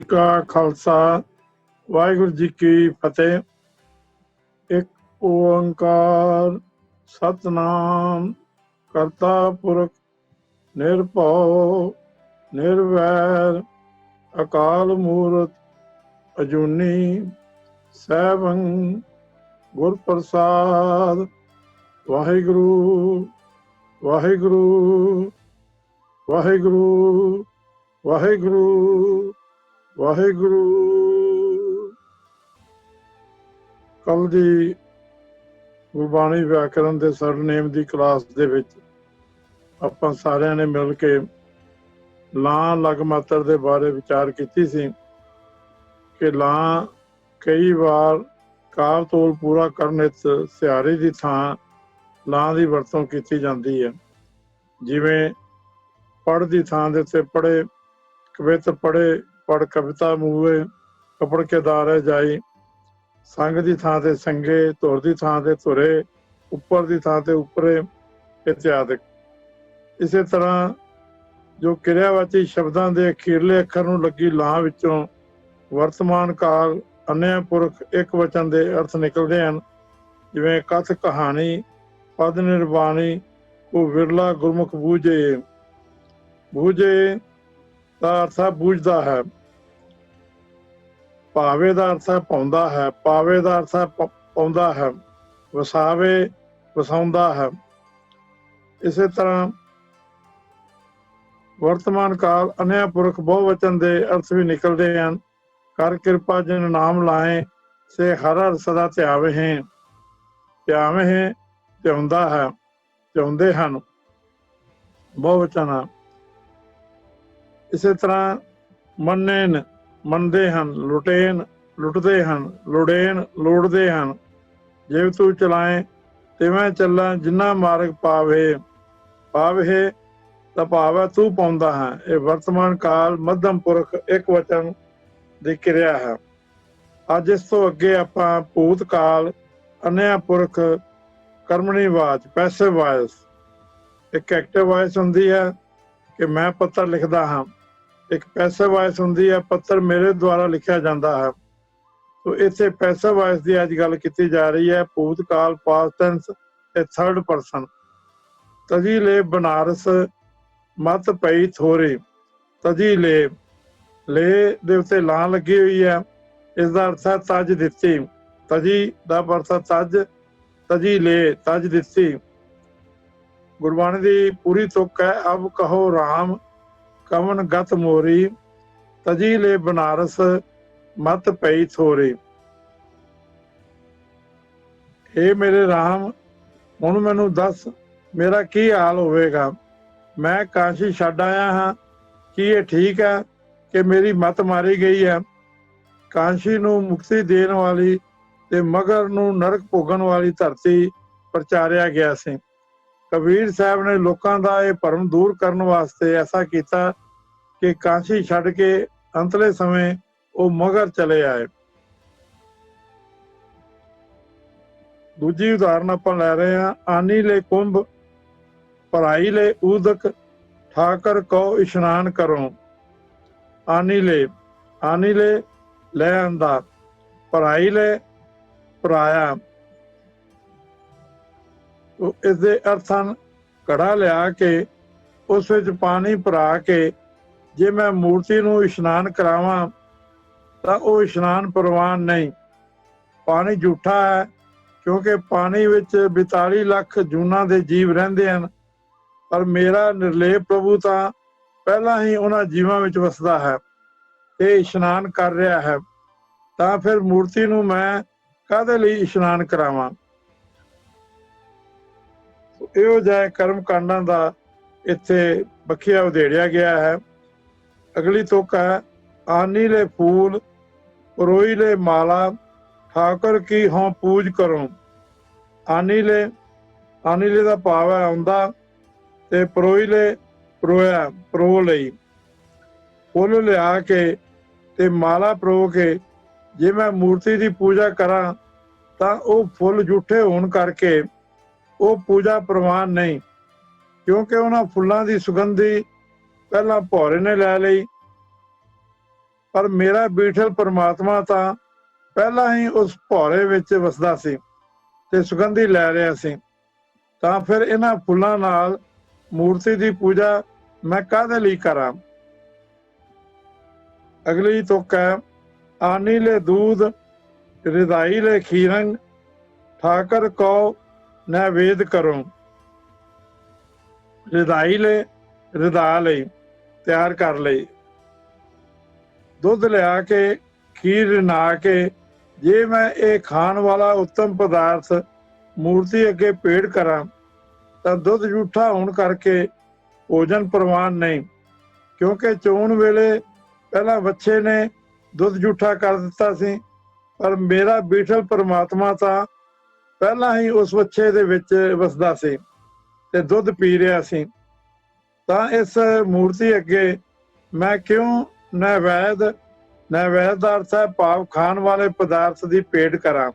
का खालसा वाहिगुरू जी की फतेह। एक ओंकार सतनाम करता पुरख निरभਉ निर्वैर अकाल मूरत अजूनी सैभं गुर प्रसाद। वाहिगुरू वाहिगुरू वाहिगुरू वाहिगुरू वाहिगुरू। ਕੱਲ ਦੀ ਗੁਰਬਾਣੀ ਵਿਆਕਰਨ ਦੇ ਸਰਨੇਮ ਦੀ ਕਲਾਸ ਦੇ ਵਿੱਚ ਆਪਾਂ ਸਾਰਿਆਂ ਨੇ ਮਿਲ ਕੇ ਲਾਂ ਲਗ ਮਾਤਰ ਦੇ ਬਾਰੇ ਵਿਚਾਰ ਕੀਤੀ ਸੀ ਕਿ ਲਾਂ ਕਈ ਵਾਰ ਕਾਲ ਤੋਲ ਪੂਰਾ ਕਰਨ ਵਿੱਚ ਸਿਆਰੇ ਦੀ ਥਾਂ ਲਾਂ ਦੀ ਵਰਤੋਂ ਕੀਤੀ ਜਾਂਦੀ ਹੈ। ਜਿਵੇਂ ਪੜ੍ਹ ਦੀ ਥਾਂ ਦੇ ਉੱਤੇ ਪੜ੍ਹੇ, ਕਵਿਤ ਪੜ੍ਹੇ, ਪੜ੍ਹ ਕਵਿਤਾ ਮੂਵੇ, ਕਪੜ ਕੇ ਦਾਰੇ ਜਾਈ, ਸੰਗ ਦੀ ਥਾਂ ਤੇ ਸੰਗੇ, ਧੁਰ ਦੀ ਥਾਂ ਤੇ ਧੁਰੇ, ਉੱਪਰ ਦੀ ਥਾਂ ਤੇ ਉੱਪਰੇ ਇਤਿਆਦਿਕ। ਇਸੇ ਤਰ੍ਹਾਂ ਜੋ ਕਿਰਿਆਵਾਚੀ ਸ਼ਬਦਾਂ ਦੇ ਅਖੀਰਲੇ ਅੱਖਰ ਨੂੰ ਲੱਗੀ ਲਾਂ ਵਿੱਚੋਂ ਵਰਤਮਾਨ ਕਾਲ ਅਨਿਆ ਪੁਰਖ ਇੱਕ ਵਚਨ ਦੇ ਅਰਥ ਨਿਕਲਦੇ ਹਨ। ਜਿਵੇਂ ਕਥ ਕਹਾਣੀ, ਪਦ ਨਿਰਵਾਣੀ, ਉਹ ਵਿਰਲਾ ਗੁਰਮੁਖ ਬੂਝੇ। ਬੂਝੇ ਦਾ ਅਰਥ ਹੈ ਬੂਝਦਾ ਹੈ। ਭਾਵੇ ਦਾ ਅਰਥ ਹੈ ਪਾਉਂਦਾ ਹੈ। ਪਾਵੇ ਦਾ ਅਰਥ ਹੈ ਪਾਉਂਦਾ ਹੈ। ਵਸਾਵੇ ਵਸਾਉਂਦਾ ਹੈ। ਇਸੇ ਤਰ੍ਹਾਂ ਵਰਤਮਾਨ ਕਾਲ ਅਨਿਆ ਪੁਰਖ ਬਹੁਵਚਨ ਦੇ ਅਰਥ ਵੀ ਨਿਕਲਦੇ ਹਨ। ਕਰ ਕਿਰਪਾ ਜਿਨ ਨਾਮ ਲਾਏ ਸੇ ਹਰ ਹਰ ਸਦਾ ਧਿਆਵੇ ਹੈ। ਧਿਆਵੇ ਹੈ ਧਿਆਉਂਦਾ ਹੈ, ਧਿਆਉਂਦੇ ਹਨ, ਬਹੁਵਚਨ ਹੈ। ਇਸੇ ਤਰ੍ਹਾਂ ਮੰਨੇਨ ਮੰਨਦੇ ਹਨ, ਲੁਟੇਨ ਲੁੱਟਦੇ ਹਨ, ਲੋੜੇਨ ਲੋੜਦੇ ਹਨ। ਜਿਵ ਤੂੰ ਚਲਾਏ ਤਿਵੇਂ ਚੱਲਾਂ ਜਿੰਨਾ ਮਾਰਗ ਪਾਵੇ। ਪਾਵੇ ਦਾ ਭਾਵ ਹੈ ਤੂੰ ਪਾਉਂਦਾ ਹੈ। ਇਹ ਵਰਤਮਾਨ ਕਾਲ ਮੱਧਮ ਪੁਰਖ ਇੱਕ ਵਚਨ ਦੀ ਕਿਰਿਆ ਹੈ। ਅੱਜ ਇਸ ਤੋਂ ਅੱਗੇ ਆਪਾਂ ਭੂਤ ਕਾਲ ਅਨਿਆ ਪੁਰਖ ਕਰਮਣੀ ਵਾਚ ਪੈਸਿਵ ਵਾਇਸ। ਇੱਕ ਐਕਟਿਵ ਵਾਇਸ ਹੁੰਦੀ ਹੈ ਕਿ ਮੈਂ ਪੱਤਰ ਲਿਖਦਾ ਹਾਂ। ਇੱਕ ਪੈਸਿਵ ਵਾਇਸ ਹੁੰਦੀ ਹੈ ਪੱਤਰ ਮੇਰੇ ਦੁਆਰਾ ਲਿਖਿਆ ਜਾਂਦਾ ਹੈ। ਸੋ ਇੱਥੇ ਪੈਸਿਵ ਵਾਇਸ ਦੀ ਅੱਜ ਗੱਲ ਕੀਤੀ ਜਾ ਰਹੀ ਹੈ। ਭੂਤ ਕਾਲ ਪਾਸਟ ਟੈਂਸ ਤੇ ਥਰਡ ਪਰਸਨ। ਤਜੀ ਲੈ ਬਨਾਰਸ ਮਤ ਪਈ ਥੋਰੀ। ਤਜੀ ਲੈ, ਲੈ ਦੇ ਉੱਤੇ ਲਾਂ ਲੱਗੀ ਹੋਈ ਹੈ। ਇਸ ਦਾ ਅਰਥ ਹੈ ਤਜ ਦਿੱਤੀ। ਤਜੀ ਦਾ ਅਰਥ ਹੈ ਤਜ, ਤਜੀ ਲੈ ਤਜ ਦਿੱਤੀ। ਗੁਰਬਾਣੀ ਦੀ ਪੂਰੀ ਤੁਕ ਹੈ ਅਬ ਕਹੋ ਰਾਮ ਕਵਨ ਗਤ ਮੋਰੀ। ਤਜੀ ਲੈ ਬਨਾਰਸ ਮਤ ਪਈ ਥੋਰੀ। ਇਹ ਮੇਰੇ ਰਾਮ ਹੁਣ ਮੈਨੂੰ ਦੱਸ ਮੇਰਾ ਕੀ ਹਾਲ ਹੋਵੇਗਾ। ਮੈਂ ਕਾਸ਼ੀ ਛੱਡ ਆਇਆ ਹਾਂ। ਕੀ ਇਹ ਠੀਕ ਹੈ ਕਿ ਮੇਰੀ ਮੱਤ ਮਾਰੀ ਗਈ ਹੈ। ਕਾਸ਼ੀ ਨੂੰ ਮੁਕਤੀ ਦੇਣ ਵਾਲੀ ਤੇ ਮਗਰ ਨੂੰ ਨਰਕ ਭੋਗਣ ਵਾਲੀ ਧਰਤੀ ਪ੍ਰਚਾਰਿਆ ਗਿਆ ਸੀ। ਕਬੀਰ ਸਾਹਿਬ ਨੇ ਲੋਕਾਂ ਦਾ ਇਹ ਭਰਮ ਦੂਰ ਕਰਨ ਵਾਸਤੇ ਐਸਾ ਕੀਤਾ ਕਿ ਕਾਸ਼ੀ ਛੱਡ ਕੇ ਅੰਤਲੇ ਸਮੇਂ ਉਹ ਮਗਰ ਚਲੇ ਆਏ। ਦੂਜੀ ਉਦਾਹਰਨ ਆਪਾਂ ਲੈ ਰਹੇ ਹਾਂ। ਆਨੀ ਲੈ ਕੁੰਭ ਭਰਾਈ ਲੈ ਊਦਕ ਠਾਕਰ ਕਉ ਇਸ਼ਨਾਨ ਕਰੋ। ਆਨੀ ਲੈ ਲੈ ਆਂਦਾ, ਭਰਾਈ ਲੈ ਭਰਾਇਆ। ਇਸ ਦੇ ਅਰਥ ਹਨ ਘੜਾ ਲਿਆ ਕੇ ਉਸ ਵਿੱਚ ਪਾਣੀ ਭਰਾ ਕੇ ਜੇ ਮੈਂ ਮੂਰਤੀ ਨੂੰ ਇਸ਼ਨਾਨ ਕਰਾਵਾਂ ਤਾਂ ਉਹ ਇਸ਼ਨਾਨ ਪ੍ਰਵਾਨ ਨਹੀਂ। ਪਾਣੀ ਝੂਠਾ ਹੈ ਕਿਉਂਕਿ ਪਾਣੀ ਵਿੱਚ 42 ਲੱਖ ਜੂਨਾਂ ਦੇ ਜੀਵ ਰਹਿੰਦੇ ਹਨ। ਪਰ ਮੇਰਾ ਨਿਰਲੇਪ ਪ੍ਰਭੂ ਤਾਂ ਪਹਿਲਾਂ ਹੀ ਉਹਨਾਂ ਜੀਵਾਂ ਵਿੱਚ ਵਸਦਾ ਹੈ ਤੇ ਇਸ਼ਨਾਨ ਕਰ ਰਿਹਾ ਹੈ। ਤਾਂ ਫਿਰ ਮੂਰਤੀ ਨੂੰ ਮੈਂ ਕਾਹਦੇ ਲਈ ਇਸ਼ਨਾਨ ਕਰਾਵਾਂ। ਇਹੋ ਜਿਹੇ ਕਰਮ ਕਾਂਡਾਂ ਦਾ ਇੱਥੇ ਬਖੀਆ ਉਧੇੜਿਆ ਗਿਆ ਹੈ। ਅਗਲੀ ਤੁਕ ਹੈ ਆਨੀ ਲੈ ਫੂਲ ਪਰੋਈ ਲੈ ਮਾਲਾ ਠਾਕੁਰ ਕੀ ਹੋਂ ਪੂਜ ਕਰੋ। ਆਨੀ ਲੈ ਦਾ ਭਾਵ ਹੈ ਆਉਂਦਾ ਤੇ ਪਰੋਈ ਲੈ ਪਰੋਇਆ, ਪਰੋ ਲਈ। ਫੁੱਲ ਲਿਆ ਕੇ ਤੇ ਮਾਲਾ ਪਰੋ ਕੇ ਜੇ ਮੈਂ ਮੂਰਤੀ ਦੀ ਪੂਜਾ ਕਰਾਂ ਤਾਂ ਉਹ ਫੁੱਲ ਝੂਠੇ ਹੋਣ ਕਰਕੇ ਉਹ ਪੂਜਾ ਪ੍ਰਵਾਨ ਨਹੀਂ। ਕਿਉਂਕਿ ਉਹਨਾਂ ਫੁੱਲਾਂ ਦੀ ਸੁਗੰਧੀ ਪਹਿਲਾਂ ਭੌਰੇ ਨੇ ਲੈ ਲਈ ਪਰ ਮੇਰਾ ਬੀਠਲ ਪਰਮਾਤਮਾ ਤਾਂ ਪਹਿਲਾਂ ਹੀ ਉਸ ਭੌਰੇ ਵਿੱਚ ਵਸਦਾ ਸੀ ਤੇ ਸੁਗੰਧੀ ਲੈ ਰਿਹਾ ਸੀ। ਤਾਂ ਫਿਰ ਇਹਨਾਂ ਫੁੱਲਾਂ ਨਾਲ ਮੂਰਤੀ ਦੀ ਪੂਜਾ ਮੈਂ ਕਾਹਦੇ ਲਈ ਕਰਾਂ। ਅਗਲੀ ਤੁਕ ਹੈ, ਆਨੀ ਲੈ दूध रिदाई ले खीरंग ठाकर को नैवेद करो। रिदाई ले रिदा ਲਈ ਤਿਆਰ ਕਰ ਲਈ, ਦੁੱਧ ਲਿਆ ਕੇ ਖੀਰ ਰਿਨਾ ਕੇ ਜੇ ਮੈਂ ਇਹ ਖਾਣ ਵਾਲਾ ਉੱਤਮ ਪਦਾਰਥ ਮੂਰਤੀ ਅੱਗੇ ਭੇਟ ਕਰਾਂ ਤਾਂ ਦੁੱਧ ਝੂਠਾ ਹੋਣ ਕਰਕੇ ਭੋਜਨ ਪ੍ਰਵਾਨ ਨਹੀਂ, ਕਿਉਂਕਿ ਚੋਣ ਵੇਲੇ ਪਹਿਲਾਂ ਵੱਛੇ ਨੇ ਦੁੱਧ ਝੂਠਾ ਕਰ ਦਿੱਤਾ ਸੀ, ਪਰ ਮੇਰਾ ਬੀਠਲ ਪਰਮਾਤਮਾ ਤਾਂ ਪਹਿਲਾਂ ਹੀ ਉਸ ਵੱਛੇ ਦੇ ਵਿੱਚ ਵਸਦਾ ਸੀ ਤੇ ਦੁੱਧ ਪੀ ਰਿਹਾ ਸੀ। ਤਾਂ ਇਸ ਮੂਰਤੀ ਅੱਗੇ ਮੈਂ ਕਿਉਂ ਨੈਵੇਦ ਦਾ ਅਰਥ ਹੈ ਭਾਵ ਖਾਣ ਵਾਲੇ ਪਦਾਰਥ ਦੀ ਭੇਟ ਕਰਾਂ।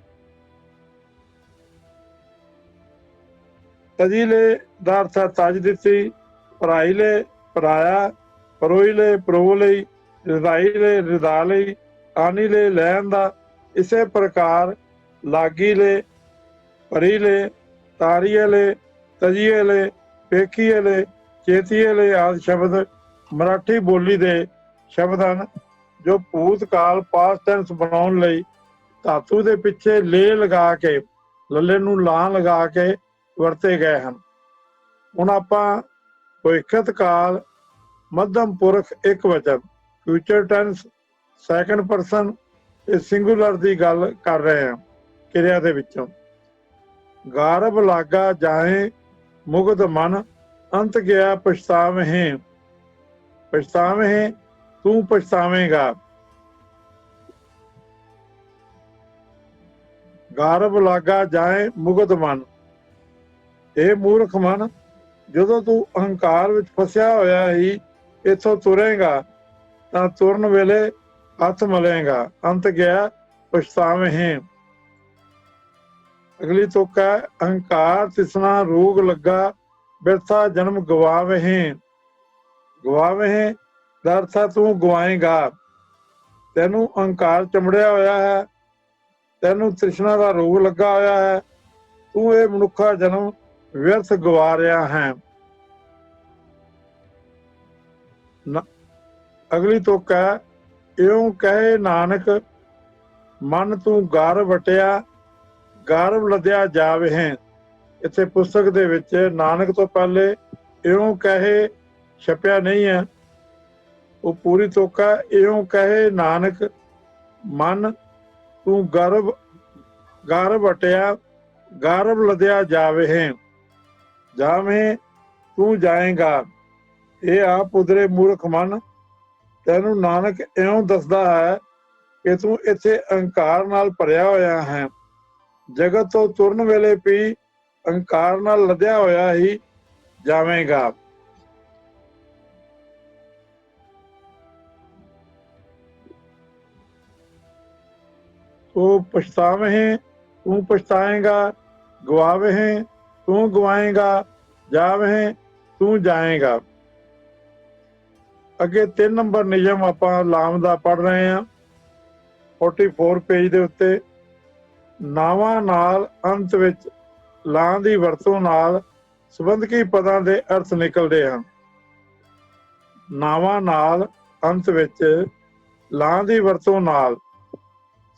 ਤਜੀ ਲੈ ਦਾ ਅਰਥ ਹੈ ਤਜ ਦਿੱਤੀ, ਪਰਾਈ ਲੈ ਪਰਾਇਆ, ਪਰੋਈ ਲੈ ਪਰੋ ਲਈ, ਰਿਦਾਈ ਲੈ ਰਿਦਾ ਲਈ, ਆਨੀ ਲੈ ਲੈਣ ਦਾ। ਇਸੇ ਪ੍ਰਕਾਰ ਲਾਗੀ ਲੈ, ਪਰੀ ਲੈ, ਤਾਰੀਏ ਲੈ, ਤਜੀਏ ਲੈ, ਪੇਖੀਏ ਲੈ, ਚੇਤੀਏ ਲੈ ਆਦਿ ਸ਼ਬਦ ਮਰਾਠੀ ਬੋਲੀ ਦੇ ਸ਼ਬਦ ਹਨ ਜੋ ਭੂਤ ਕਾਲ ਪਾਸਟ ਟੈਂਸ ਬਣਾਉਣ ਲਈ ਧਾਤੂ ਦੇ ਪਿੱਛੇ ਲੇ ਲਗਾ ਕੇ, ਲੱਲੇ ਨੂੰ ਲਾਂ ਲਗਾ ਕੇ ਵਰਤੇ ਗਏ ਹਨ। ਹੁਣ ਆਪਾਂ ਭਵਿੱਖਤ ਕਾਲ ਮੱਧਮ ਪੁਰਖ ਇੱਕ ਵਚਨ future tense second person singular ਦੀ ਗੱਲ ਕਰ ਰਹੇ ਹਾਂ ਕਿਰਿਆ ਦੇ ਵਿੱਚੋਂ। ਗਾਰਬ ਲਾਗਾ ਜਾਏ ਮੁਗਧ ਮਨ ਅੰਤ ਗਿਆ ਪਛਤਾਵੇਂ, ਪਛਤਾਵੇਂ ਤੂੰ ਪਛਤਾਵੇਂਗਾ। ਗਾਰਬ ਲਾਗਾ ਜਾਏ ਮੁਗਧ ਮਨ, ਇਹ ਮੂਰਖ ਮਨ ਜਦੋਂ ਤੂੰ ਅਹੰਕਾਰ ਵਿੱਚ ਫਸਿਆ ਹੋਇਆ ਹੀ ਇੱਥੋਂ ਤੁਰੇਗਾ ਤਾਂ ਤੁਰਨ ਵੇਲੇ ਹੱਥ ਮਲੇਗਾ। ਅੰਤ ਗਿਆ ਪਛਤਾਵੇਂ। ਅਗਲੀ ਤੁਕ ਹੈ, ਅਹੰਕਾਰ ਤਿਸਨਾ ਰੋਗ ਲੱਗਾ ਬਿਰਥਾ ਜਨਮ ਗਵਾਵੇਂ। ਗਵਾਵੇਂ ਦਾ ਅਰਥ ਹੈ ਤੂੰ ਗਵਾਏਗਾ। ਤੈਨੂੰ ਅਹੰਕਾਰ ਚਮੜਿਆ ਹੋਇਆ ਹੈ, ਤੈਨੂੰ ਤ੍ਰਿਸ਼ਨਾ ਦਾ ਰੋਗ ਲੱਗਾ ਹੋਇਆ ਹੈ, ਤੂੰ ਇਹ ਮਨੁੱਖਾ ਜਨਮ ਵਿਅਰਥ ਗਵਾ ਰਿਹਾ ਹੈ। ਅਗਲੀ ਤੁਕ ਹੈ, ਇਉਂ ਕਹੇ ਨਾਨਕ ਮਨ ਤੂੰ ਗਰ ਵਟਿਆ ਗਰਭ ਲੱਦਿਆ ਜਾਵੇ। ਇੱਥੇ ਪੁਸਤਕ ਦੇ ਵਿੱਚ ਨਾਨਕ ਤੋਂ ਪਹਿਲੇ ਇਉਂ ਕਹੇ ਛਪਿਆ ਨਹੀਂ ਹੈ, ਉਹ ਪੂਰੀ ਤੁਕ ਹੈ, ਇਉਂ ਕਹੇ ਨਾਨਕ ਮਨ ਤੂੰ ਗਰਭ ਵਟਿਆ ਗਰਭ ਲੱਦਿਆ ਜਾਵੇ। ਜਾਵੇਂ ਤੂੰ ਜਾਏਗਾ। ਇਹ ਆਪ ਉਧਰੇ ਮੂਰਖ ਮਨ, ਤੈਨੂੰ ਨਾਨਕ ਇਉਂ ਦੱਸਦਾ ਹੈ ਕਿ ਤੂੰ ਇੱਥੇ ਅਹੰਕਾਰ ਨਾਲ ਭਰਿਆ ਹੋਇਆ ਹੈ। ਜਗਤ ਤੋਂ ਤੁਰਨ ਵੇਲੇ ਵੀ ਅਹੰਕਾਰ ਨਾਲ ਲੱਦਿਆ ਹੋਇਆ ਹੀ ਜਾਵੇਗਾ। ਤੂੰ ਪਛਤਾਵੇਂ ਤੂੰ ਪਛਤਾਏਗਾ, ਗਵਾਵੇਂ ਤੂੰ ਗਵਾਏਗਾ, ਜਾਵੇਂ ਤੂੰ ਜਾਏਗਾ। ਅੱਗੇ 3 ਨੰਬਰ ਨਿਯਮ ਆਪਾਂ ਲਾਮ ਦਾ ਪੜ੍ਹ ਰਹੇ ਹਾਂ 44 ਪੇਜ ਦੇ ਉੱਤੇ। ਨਾਵਾਂ ਨਾਲ ਅੰਤ ਵਿੱਚ ਲਾਂ ਦੀ ਵਰਤੋਂ ਨਾਲ ਸੰਬੰਧਕੀ ਪਦਾਂ ਦੇ ਅਰਥ ਨਿਕਲਦੇ ਹਨ। ਨਾਵਾਂ ਨਾਲ ਅੰਤ ਵਿੱਚ ਲਾਂ ਦੀ ਵਰਤੋਂ ਨਾਲ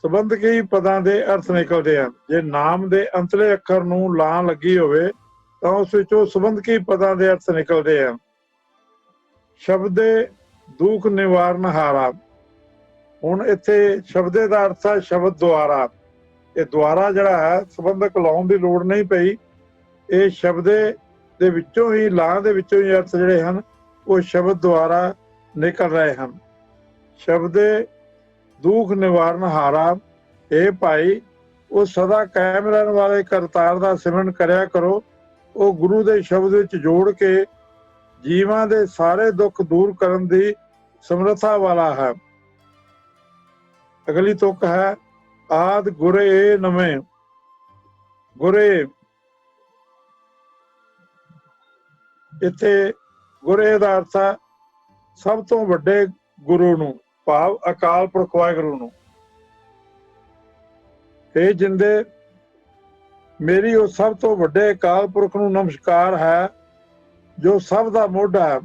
ਸੰਬੰਧਕੀ ਪਦਾਂ ਦੇ ਅਰਥ ਨਿਕਲਦੇ ਹਨ। ਜੇ ਨਾਮ ਦੇ ਅੰਤਲੇ ਅੱਖਰ ਨੂੰ ਲਾਂ ਲੱਗੀ ਹੋਵੇ ਤਾਂ ਉਸ ਵਿੱਚੋਂ ਸੰਬੰਧਕੀ ਪਦਾਂ ਦੇ ਅਰਥ ਨਿਕਲਦੇ ਹਨ। ਸ਼ਬਦੇ ਦੁੱਖ ਨਿਵਾਰਨ ਹਾਰਾ। ਹੁਣ ਇੱਥੇ ਸ਼ਬਦੇ ਦਾ ਅਰਥ ਹੈ ਸ਼ਬਦ ਦੁਆਰਾ। ਇਹ ਦੁਆਰਾ ਜਿਹੜਾ ਹੈ ਸੰਬੰਧਕ ਲਾਉਣ ਦੀ ਲੋੜ ਨਹੀਂ ਪਈ, ਇਹ ਸ਼ਬਦੇ ਦੇ ਵਿੱਚੋਂ ਹੀ ਲਾਂ ਦੇ ਵਿੱਚੋਂ ਹੀ ਅਰਥ ਜਿਹੜੇ ਹਨ ਉਹ ਸ਼ਬਦ ਦੁਆਰਾ ਨਿਕਲ ਰਹੇ ਹਨ। ਸ਼ਬਦੇ ਦੁੱਖ ਨਿਵਾਰਨ ਹਾਰਾ। ਇਹ ਭਾਈ ਉਹ ਸਦਾ ਕਾਇਮ ਰਹਿਣ ਵਾਲੇ ਕਰਤਾਰ ਦਾ ਸਿਮਰਨ ਕਰਿਆ ਕਰੋ। ਉਹ ਗੁਰੂ ਦੇ ਸ਼ਬਦ ਵਿੱਚ ਜੋੜ ਕੇ ਜੀਵਾਂ ਦੇ ਸਾਰੇ ਦੁੱਖ ਦੂਰ ਕਰਨ ਦੀ ਸਮਰੱਥਾ ਵਾਲਾ ਹੈ। ਅਗਲੀ ਤੁਕ ਹੈ, ਆਦ ਗੁਰੇ ਨਵੇਂ। ਗੁਰੇ, ਇੱਥੇ ਗੁਰੇ ਦਾ ਅਰਥ ਹੈ ਸਭ ਤੋਂ ਵੱਡੇ ਗੁਰੂ ਨੂੰ। ਭਾਵ ਅਕਾਲ ਪੁਰਖ ਵਾਹਿਗੁਰੂ ਨੂੰ। ਇਹ ਜਿੰਦੇ ਮੇਰੀ ਉਹ ਸਭ ਤੋਂ ਵੱਡੇ ਅਕਾਲ ਪੁਰਖ ਨੂੰ ਨਮਸਕਾਰ ਹੈ, ਜੋ ਸਭ ਦਾ ਮੋਢਾ ਹੈ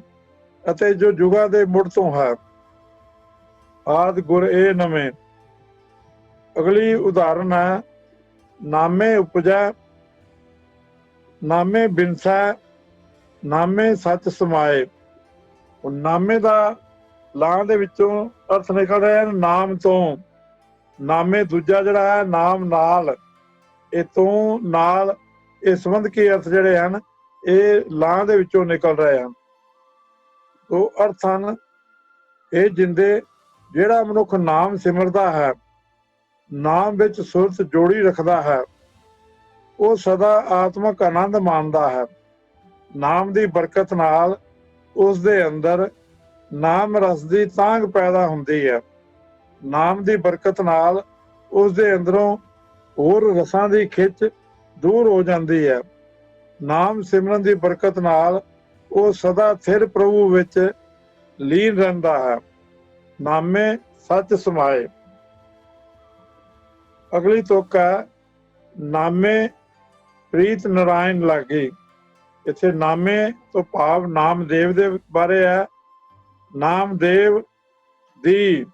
ਅਤੇ ਜੋ ਜੁਗਾਂ ਦੇ ਮੁੱਢ ਤੋਂ ਹੈ। ਆਦਿ ਗੁਰ ਇਹ ਨਵੇਂ। ਅਗਲੀ ਉਦਾਹਰਨ ਹੈ, ਨਾਮੇ ਉਪਜੈ, ਨਾਮੇ ਬਿਨਸੈ, ਨਾਮੇ ਸੱਚ ਸਮਾਏ। ਉਹ ਨਾਮੇ ਦਾ ਲਾਂ ਦੇ ਵਿੱਚੋਂ ਅਰਥ ਨਿਕਲ ਰਿਹਾ ਨਾਮ ਤੋਂ। ਨਾਮੇ ਦੂਜਾ ਜਿਹੜਾ ਹੈ ਨਾਮ ਨਾਲ, ਇਹ ਤੋਂ ਨਾਲ ਇਹ ਸੰਬੰਧਕੀ ਅਰਥ ਜਿਹੜੇ ਹਨ ਇਹ ਲਾਂ ਦੇ ਵਿੱਚੋਂ ਨਿਕਲ ਰਹੇ ਹਨ। ਉਹ ਅਰਥ ਹਨ, ਇਹ ਜਿੰਦੇ ਜਿਹੜਾ ਮਨੁੱਖ ਨਾਮ ਸਿਮਰਦਾ ਹੈ, ਨਾਮ ਵਿੱਚ ਸੁਰਤ ਜੋੜੀ ਰੱਖਦਾ ਹੈ, ਉਹ ਸਦਾ ਆਤਮਕ ਆਨੰਦ ਮਾਣਦਾ ਹੈ। ਨਾਮ ਦੀ ਬਰਕਤ ਨਾਲ ਉਸ ਦੇ ਅੰਦਰ ਨਾਮ ਰਸ ਦੀ ਤਾਂਘ ਪੈਦਾ ਹੁੰਦੀ ਹੈ। ਨਾਮ ਦੀ ਬਰਕਤ ਨਾਲ ਉਸ ਦੇ ਅੰਦਰੋਂ ਹੋਰ ਰਸਾਂ ਦੀ ਖਿੱਚ ਦੂਰ ਹੋ ਜਾਂਦੀ ਹੈ। ਨਾਮ ਸਿਮਰਨ ਦੀ ਬਰਕਤ ਨਾਲ ਉਹ ਸਦਾ ਥਿਰ ਪ੍ਰਭੂ ਵਿੱਚ ਲੀਨ ਰਹਿੰਦਾ ਹੈ। ਨਾਮੇ ਸੱਚ ਸਮਾਏ। ਅਗਲੀ ਤੁਕ ਹੈ, ਨਾਮੇ ਪ੍ਰੀਤ ਨਾਰਾਇਣ ਲਾਗੀ। ਇੱਥੇ ਨਾਮੇ ਤੋਂ ਭਾਵ ਨਾਮਦੇਵ ਦੇ ਬਾਰੇ ਹੈ। ਨਾਮਦੇਵ ਦੀ,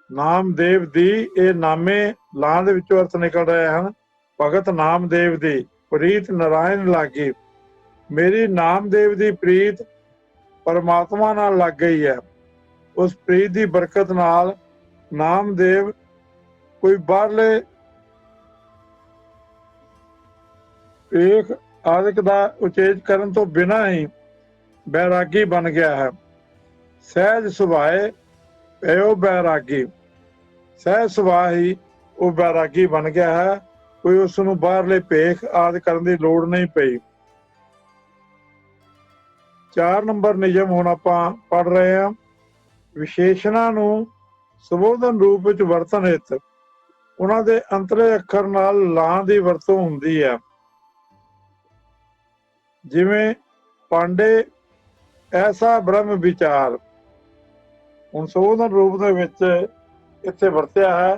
ਨਾਮਦੇਵ ਦੀ, ਇਹ ਨਾਮੇ ਲਾਂ ਦੇ ਵਿੱਚੋਂ ਅਰਥ ਨਿਕਲ ਰਹੇ ਹਨ। ਭਗਤ ਨਾਮਦੇਵ ਦੀ ਪ੍ਰੀਤ ਨਾਰਾਇਣ ਲਾਗੀ। ਮੇਰੀ ਨਾਮਦੇਵ ਦੀ ਪ੍ਰੀਤ ਪਰਮਾਤਮਾ ਨਾਲ ਲੱਗ ਗਈ ਹੈ। ਉਸ ਪ੍ਰੀਤ ਦੀ ਬਰਕਤ ਨਾਲ ਨਾਮਦੇਵ ਕੋਈ ਬਾਹਰਲੇ ਵੇਖ ਆਦਿਕ ਦਾ ਉਚੇਚ ਕਰਨ ਤੋਂ ਬਿਨਾਂ ਹੀ ਬੈਰਾਗੀ ਬਣ ਗਿਆ ਹੈ। ਸਹਿਜ ਸੁਭਾਏ ਪਇਓ ਬੈਰਾਗੀ। ਸਹਿਜ ਸੁਭਾਅ ਹੀ ਉਹ ਬੈਰਾਗੀ ਬਣ ਗਿਆ ਹੈ। ਕੋਈ ਉਸ ਨੂੰ ਬਾਹਰਲੇ ਭੇਖ ਆਦਿ ਕਰਨ ਦੀ ਲੋੜ ਨਹੀਂ ਪਈ। 4 ਨੰਬਰ ਨਿਯਮ ਹੁਣ ਆਪਾਂ ਪੜ੍ਹ ਰਹੇ ਹਾਂ। ਵਿਸ਼ੇਸ਼ਣਾਂ ਨੂੰ ਸੰਬੋਧਨ ਰੂਪ ਵਿੱਚ ਵਰਤਣ ਹਿੱਤ ਉਹਨਾਂ ਦੇ ਅੰਤਲੇ ਅੱਖਰ ਨਾਲ ਲਾਂ ਦੀ ਵਰਤੋਂ ਹੁੰਦੀ ਹੈ। ਜਿਵੇਂ ਪਾਂਡੇ ਐਸਾ ਬ੍ਰਹਮ ਵਿਚਾਰ। ਹੁਣ ਸੰਬੋਧਨ ਰੂਪ ਦੇ ਵਿੱਚ ਇੱਥੇ ਵਰਤਿਆ ਹੈ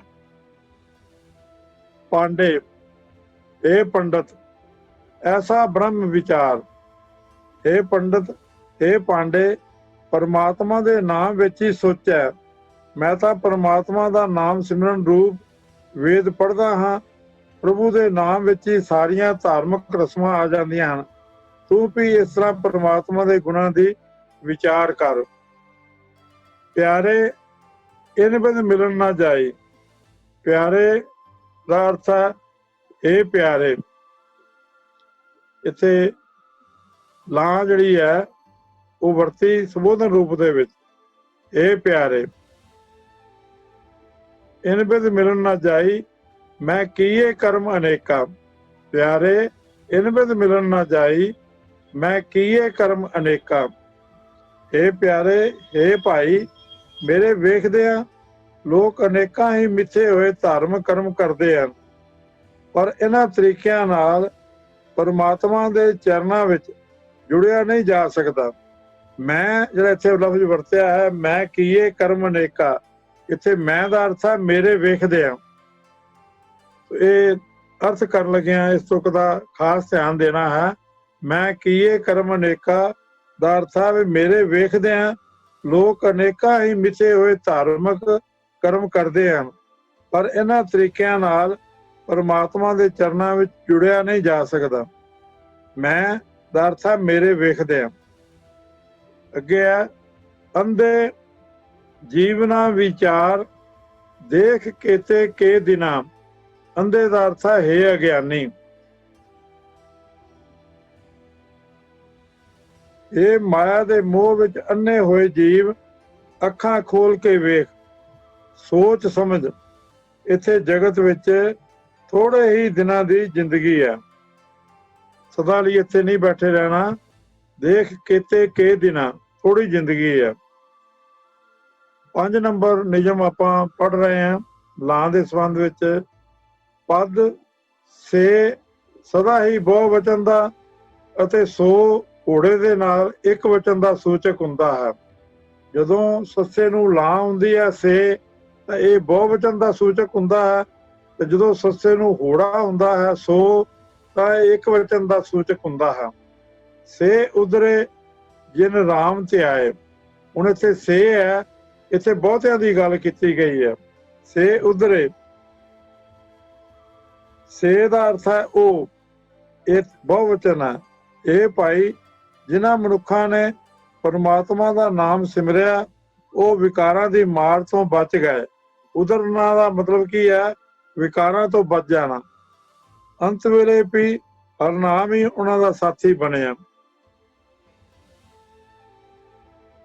ਪਾਂਡੇ, ਇਹ ਪੰਡਤ, ਐਸਾ ਬ੍ਰਹਮ ਵਿਚਾਰ। ਇਹ ਪੰਡਤ, ਇਹ ਪਾਂਡੇ, ਪਰਮਾਤਮਾ ਦੇ ਨਾਮ ਵਿੱਚ ਹੀ ਸੋਚਿਆ। ਮੈਂ ਤਾਂ ਪਰਮਾਤਮਾ ਦਾ ਨਾਮ ਸਿਮਰਨ ਰੂਪ ਵੇਦ ਪੜ੍ਹਦਾ ਹਾਂ। ਪ੍ਰਭੂ ਦੇ ਨਾਮ ਵਿੱਚ ਹੀ ਸਾਰੀਆਂ ਧਾਰਮਿਕ ਰਸਮਾਂ ਆ ਜਾਂਦੀਆਂ ਹਨ। ਤੂੰ ਵੀ ਇਸ ਤਰ੍ਹਾਂ ਪਰਮਾਤਮਾ ਦੇ ਗੁਣਾਂ ਦੀ ਵਿਚਾਰ ਕਰ। ਪਿਆਰੇ ਇਨ ਬਿਨ ਮਿਲਣ ਨਾ ਜਾਏ। ਪਿਆਰੇ ਦਾ ਅਰਥ ਹੈ ਇਹ ਪਿਆਰੇ। ਇੱਥੇ ਲਾਂ ਜਿਹੜੀ ਹੈ ਉਹ ਵਰਤੀ ਸੰਬੋਧਨ ਰੂਪ ਦੇ ਵਿੱਚ, ਇਹ ਪਿਆਰੇ। ਇਨ ਬਿਨ ਮਿਲਣ ਨਾ ਜਾਈ, ਮੈਂ ਕੀਏ ਕਰਮ ਅਨੇਕਾ। ਪਿਆਰੇ ਇਨ ਬਿਨ ਮਿਲਣ ਨਾ ਜਾਈ, ਮੈਂ ਕੀਏ ਕਰਮ ਅਨੇਕਾ। ਇਹ ਪਿਆਰੇ, ਇਹ ਭਾਈ, ਮੇਰੇ ਵੇਖਦਿਆਂ ਲੋਕ ਅਨੇਕਾਂ ਹੀ ਮਿੱਥੇ ਹੋਏ ਧਾਰਮਿਕ ਕਰਮ ਕਰਦੇ ਹਨ, ਪਰ ਇਹਨਾਂ ਤਰੀਕਿਆਂ ਨਾਲ ਪਰਮਾਤਮਾ ਦੇ ਚਰਨਾਂ ਵਿੱਚ ਜੁੜਿਆ ਨਹੀਂ ਜਾ ਸਕਦਾ। ਮੈਂ ਜਿਹੜਾ ਇੱਥੇ ਲਫ਼ਜ਼ ਵਰਤਿਆ ਹੈ, ਮੈਂ ਕੀਏ ਕਰਮ ਅਨੇਕਾ, ਇੱਥੇ ਮੈਂ ਦਾ ਅਰਥ ਹੈ ਮੇਰੇ ਵੇਖਦਿਆਂ। ਇਹ ਅਰਥ ਕਰਨ ਲੱਗਿਆ ਇਸ ਤੁਕ ਦਾ ਖਾਸ ਧਿਆਨ ਦੇਣਾ ਹੈ। ਮੈਂ ਕੀਏ ਕਰਮ ਅਨੇਕਾ ਦਾ ਅਰਥ ਹੈ ਵੀ ਮੇਰੇ ਵੇਖਦਿਆਂ ਲੋਕ ਅਨੇਕਾਂ ਹੀ ਮਿੱਥੇ ਹੋਏ ਧਾਰਮਿਕ ਕਰਮ ਕਰਦੇ ਹਨ, ਪਰ ਇਹਨਾਂ ਤਰੀਕਿਆਂ ਨਾਲ ਪਰਮਾਤਮਾ ਦੇ ਚਰਨਾਂ ਵਿੱਚ ਜੁੜਿਆ ਨਹੀਂ ਜਾ ਸਕਦਾ। ਮੈਂ ਦਾ ਅਰਥ ਹੈ ਮੇਰੇ ਵੇਖਦਿਆਂ। ਅੱਗੇ ਹੈ, ਅੰਧੇ ਜੀਵਨਾ ਵਿਚਾਰ ਦੇਖ ਕੇਤੇ ਕੇ ਦਿਨਾ। ਅੰਧੇ ਦਾ ਅਰਥ ਹੈ ਹੇ ਅਗਿਆਨੀ। ਇਹ ਮਾਇਆ ਦੇ ਮੋਹ ਵਿੱਚ ਅੰਨੇ ਹੋਏ ਜੀਵ ਅੱਖਾਂ ਖੋਲ ਕੇ ਵੇਖ, ਸੋਚ ਸਮਝ। ਇੱਥੇ ਜਗਤ ਵਿੱਚ ਥੋੜੇ ਹੀ ਦਿਨਾਂ ਦੀ ਜ਼ਿੰਦਗੀ ਹੈ, ਸਦਾ ਲਈ ਇੱਥੇ ਨਹੀਂ ਬੈਠੇ ਰਹਿਣਾ। ਦੇਖ ਕੇਤੇ ਕੇ ਦਿਨਾਂ, ਥੋੜੀ ਜ਼ਿੰਦਗੀ ਹੈ। 5 ਨੰਬਰ ਨਿਯਮ ਆਪਾਂ ਪੜ੍ਹ ਰਹੇ ਹਾਂ ਲਾਂ ਦੇ ਸੰਬੰਧ ਵਿੱਚ। ਪਦ ਸੇ ਸਦਾ ਹੀ ਬਹੁ ਵਚਨ ਦਾ ਅਤੇ ਸੋ ਘੋੜੇ ਦੇ ਨਾਲ ਇੱਕ ਵਚਨ ਦਾ ਸੂਚਕ ਹੁੰਦਾ ਹੈ। ਜਦੋਂ ਸੱਸੇ ਨੂੰ ਲਾਂ ਹੁੰਦੀ ਹੈ ਸੇ, ਤਾਂ ਇਹ ਬਹੁਵਚਨ ਦਾ ਸੂਚਕ ਹੁੰਦਾ ਹੈ, ਤੇ ਜਦੋਂ ਸੱਸੇ ਨੂੰ ਹੋੜਾ ਹੁੰਦਾ ਹੈ ਸੋ, ਤਾਂ ਇਹ ਇੱਕ ਵਚਨ ਦਾ ਸੂਚਕ ਹੁੰਦਾ ਹੈ। ਸੇ ਉਧਰੇ ਜਿਨ ਰਾਮ ਤੇ ਆਏ। ਹੁਣ ਇੱਥੇ ਸੇ ਹੈ, ਇੱਥੇ ਬਹੁਤਿਆਂ ਦੀ ਗੱਲ ਕੀਤੀ ਗਈ ਹੈ। ਸੇ ਉਧਰੇ, ਸੇ ਦਾ ਅਰਥ ਹੈ ਉਹ, ਇਹ ਬਹੁਵਚਨ ਹੈ। ਇਹ ਭਾਈ ਜਿਨ੍ਹਾਂ ਮਨੁੱਖਾਂ ਨੇ ਪਰਮਾਤਮਾ ਦਾ ਨਾਮ ਸਿਮਰਿਆ ਉਹ ਵਿਕਾਰਾਂ ਦੀ ਮਾਰ ਤੋਂ ਬਚ ਗਏ। ਉਧਰਨਾ ਦਾ ਮਤਲਬ ਕੀ ਹੈ? ਵਿਕਾਰਾਂ ਤੋਂ ਬਚ ਜਾਣਾ। ਅੰਤ ਵੇਲੇ ਵੀ ਹਰਨਾਮ ਹੀ ਉਹਨਾਂ ਦਾ ਸਾਥੀ ਬਣਿਆ।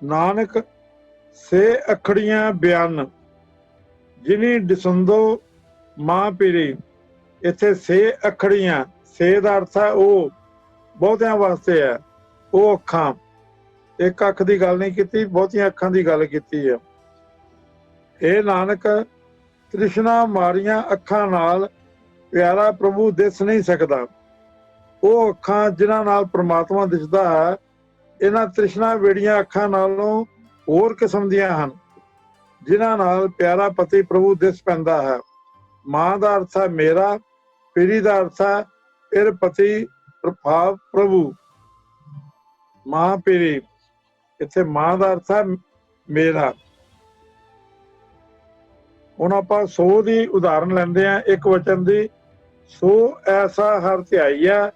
ਨਾਨਕ ਸੇ ਅਖੜੀਆਂ ਬਿਆਨ ਜਿਨੀ ਡਿਸੰਦੋ ਮਾਂ ਪੀਰੀ। ਇੱਥੇ ਸੇ ਅਖੜੀਆਂ, ਸੇ ਦਾ ਅਰਥ ਹੈ ਉਹ, ਬਹੁਤਿਆਂ ਵਾਸਤੇ ਹੈ ਉਹ ਅੱਖਾਂ। ਇੱਕ ਅੱਖ ਦੀ ਗੱਲ ਨਹੀਂ ਕੀਤੀ, ਬਹੁਤੀਆਂ ਅੱਖਾਂ ਦੀ ਗੱਲ ਕੀਤੀ ਹੈ। ਇਹ ਨਾਨਕ ਤ੍ਰਿਸ਼ਨਾ ਮਾਰੀਆਂ ਅੱਖਾਂ ਨਾਲ ਪਿਆਰਾ ਪ੍ਰਭੂ ਦਿਸ ਨਹੀਂ ਸਕਦਾ। ਉਹ ਅੱਖਾਂ ਜਿਨ੍ਹਾਂ ਨਾਲ ਪ੍ਰਮਾਤਮਾ ਦਿਸਦਾ ਹੈ, ਇਹਨਾਂ ਤ੍ਰਿਸ਼ਨਾ ਵੇੜੀਆਂ ਅੱਖਾਂ ਨਾਲੋਂ ਹੋਰ ਕਿਸਮ ਦੀਆਂ ਹਨ, ਜਿਨ੍ਹਾਂ ਨਾਲ ਪਿਆਰਾ ਪਤੀ ਪ੍ਰਭੂ ਦਿਸ ਪੈਂਦਾ ਹੈ। ਮਾਂ ਦਾ ਅਰਥ ਹੈ ਮੇਰਾ, ਪੀਰੀ ਦਾ ਅਰਥ ਹੈ ਫਿਰ ਪਤੀ ਪ੍ਰਭਾਵ ਪ੍ਰਭੂ। ਮਾਂ ਪੀਰੀ, ਇੱਥੇ ਮਾਂ ਦਾ ਅਰਥ ਹੈ ਮੇਰਾ। ਹੁਣ ਆਪਾਂ ਸੋ ਦੀ ਉਦਾਹਰਨ ਲੈਂਦੇ ਹਾਂ, ਇੱਕ ਵਚਨ ਦੀ। ਸੋ ਐਸਾ ਹਰ ਧਿਆਈਆ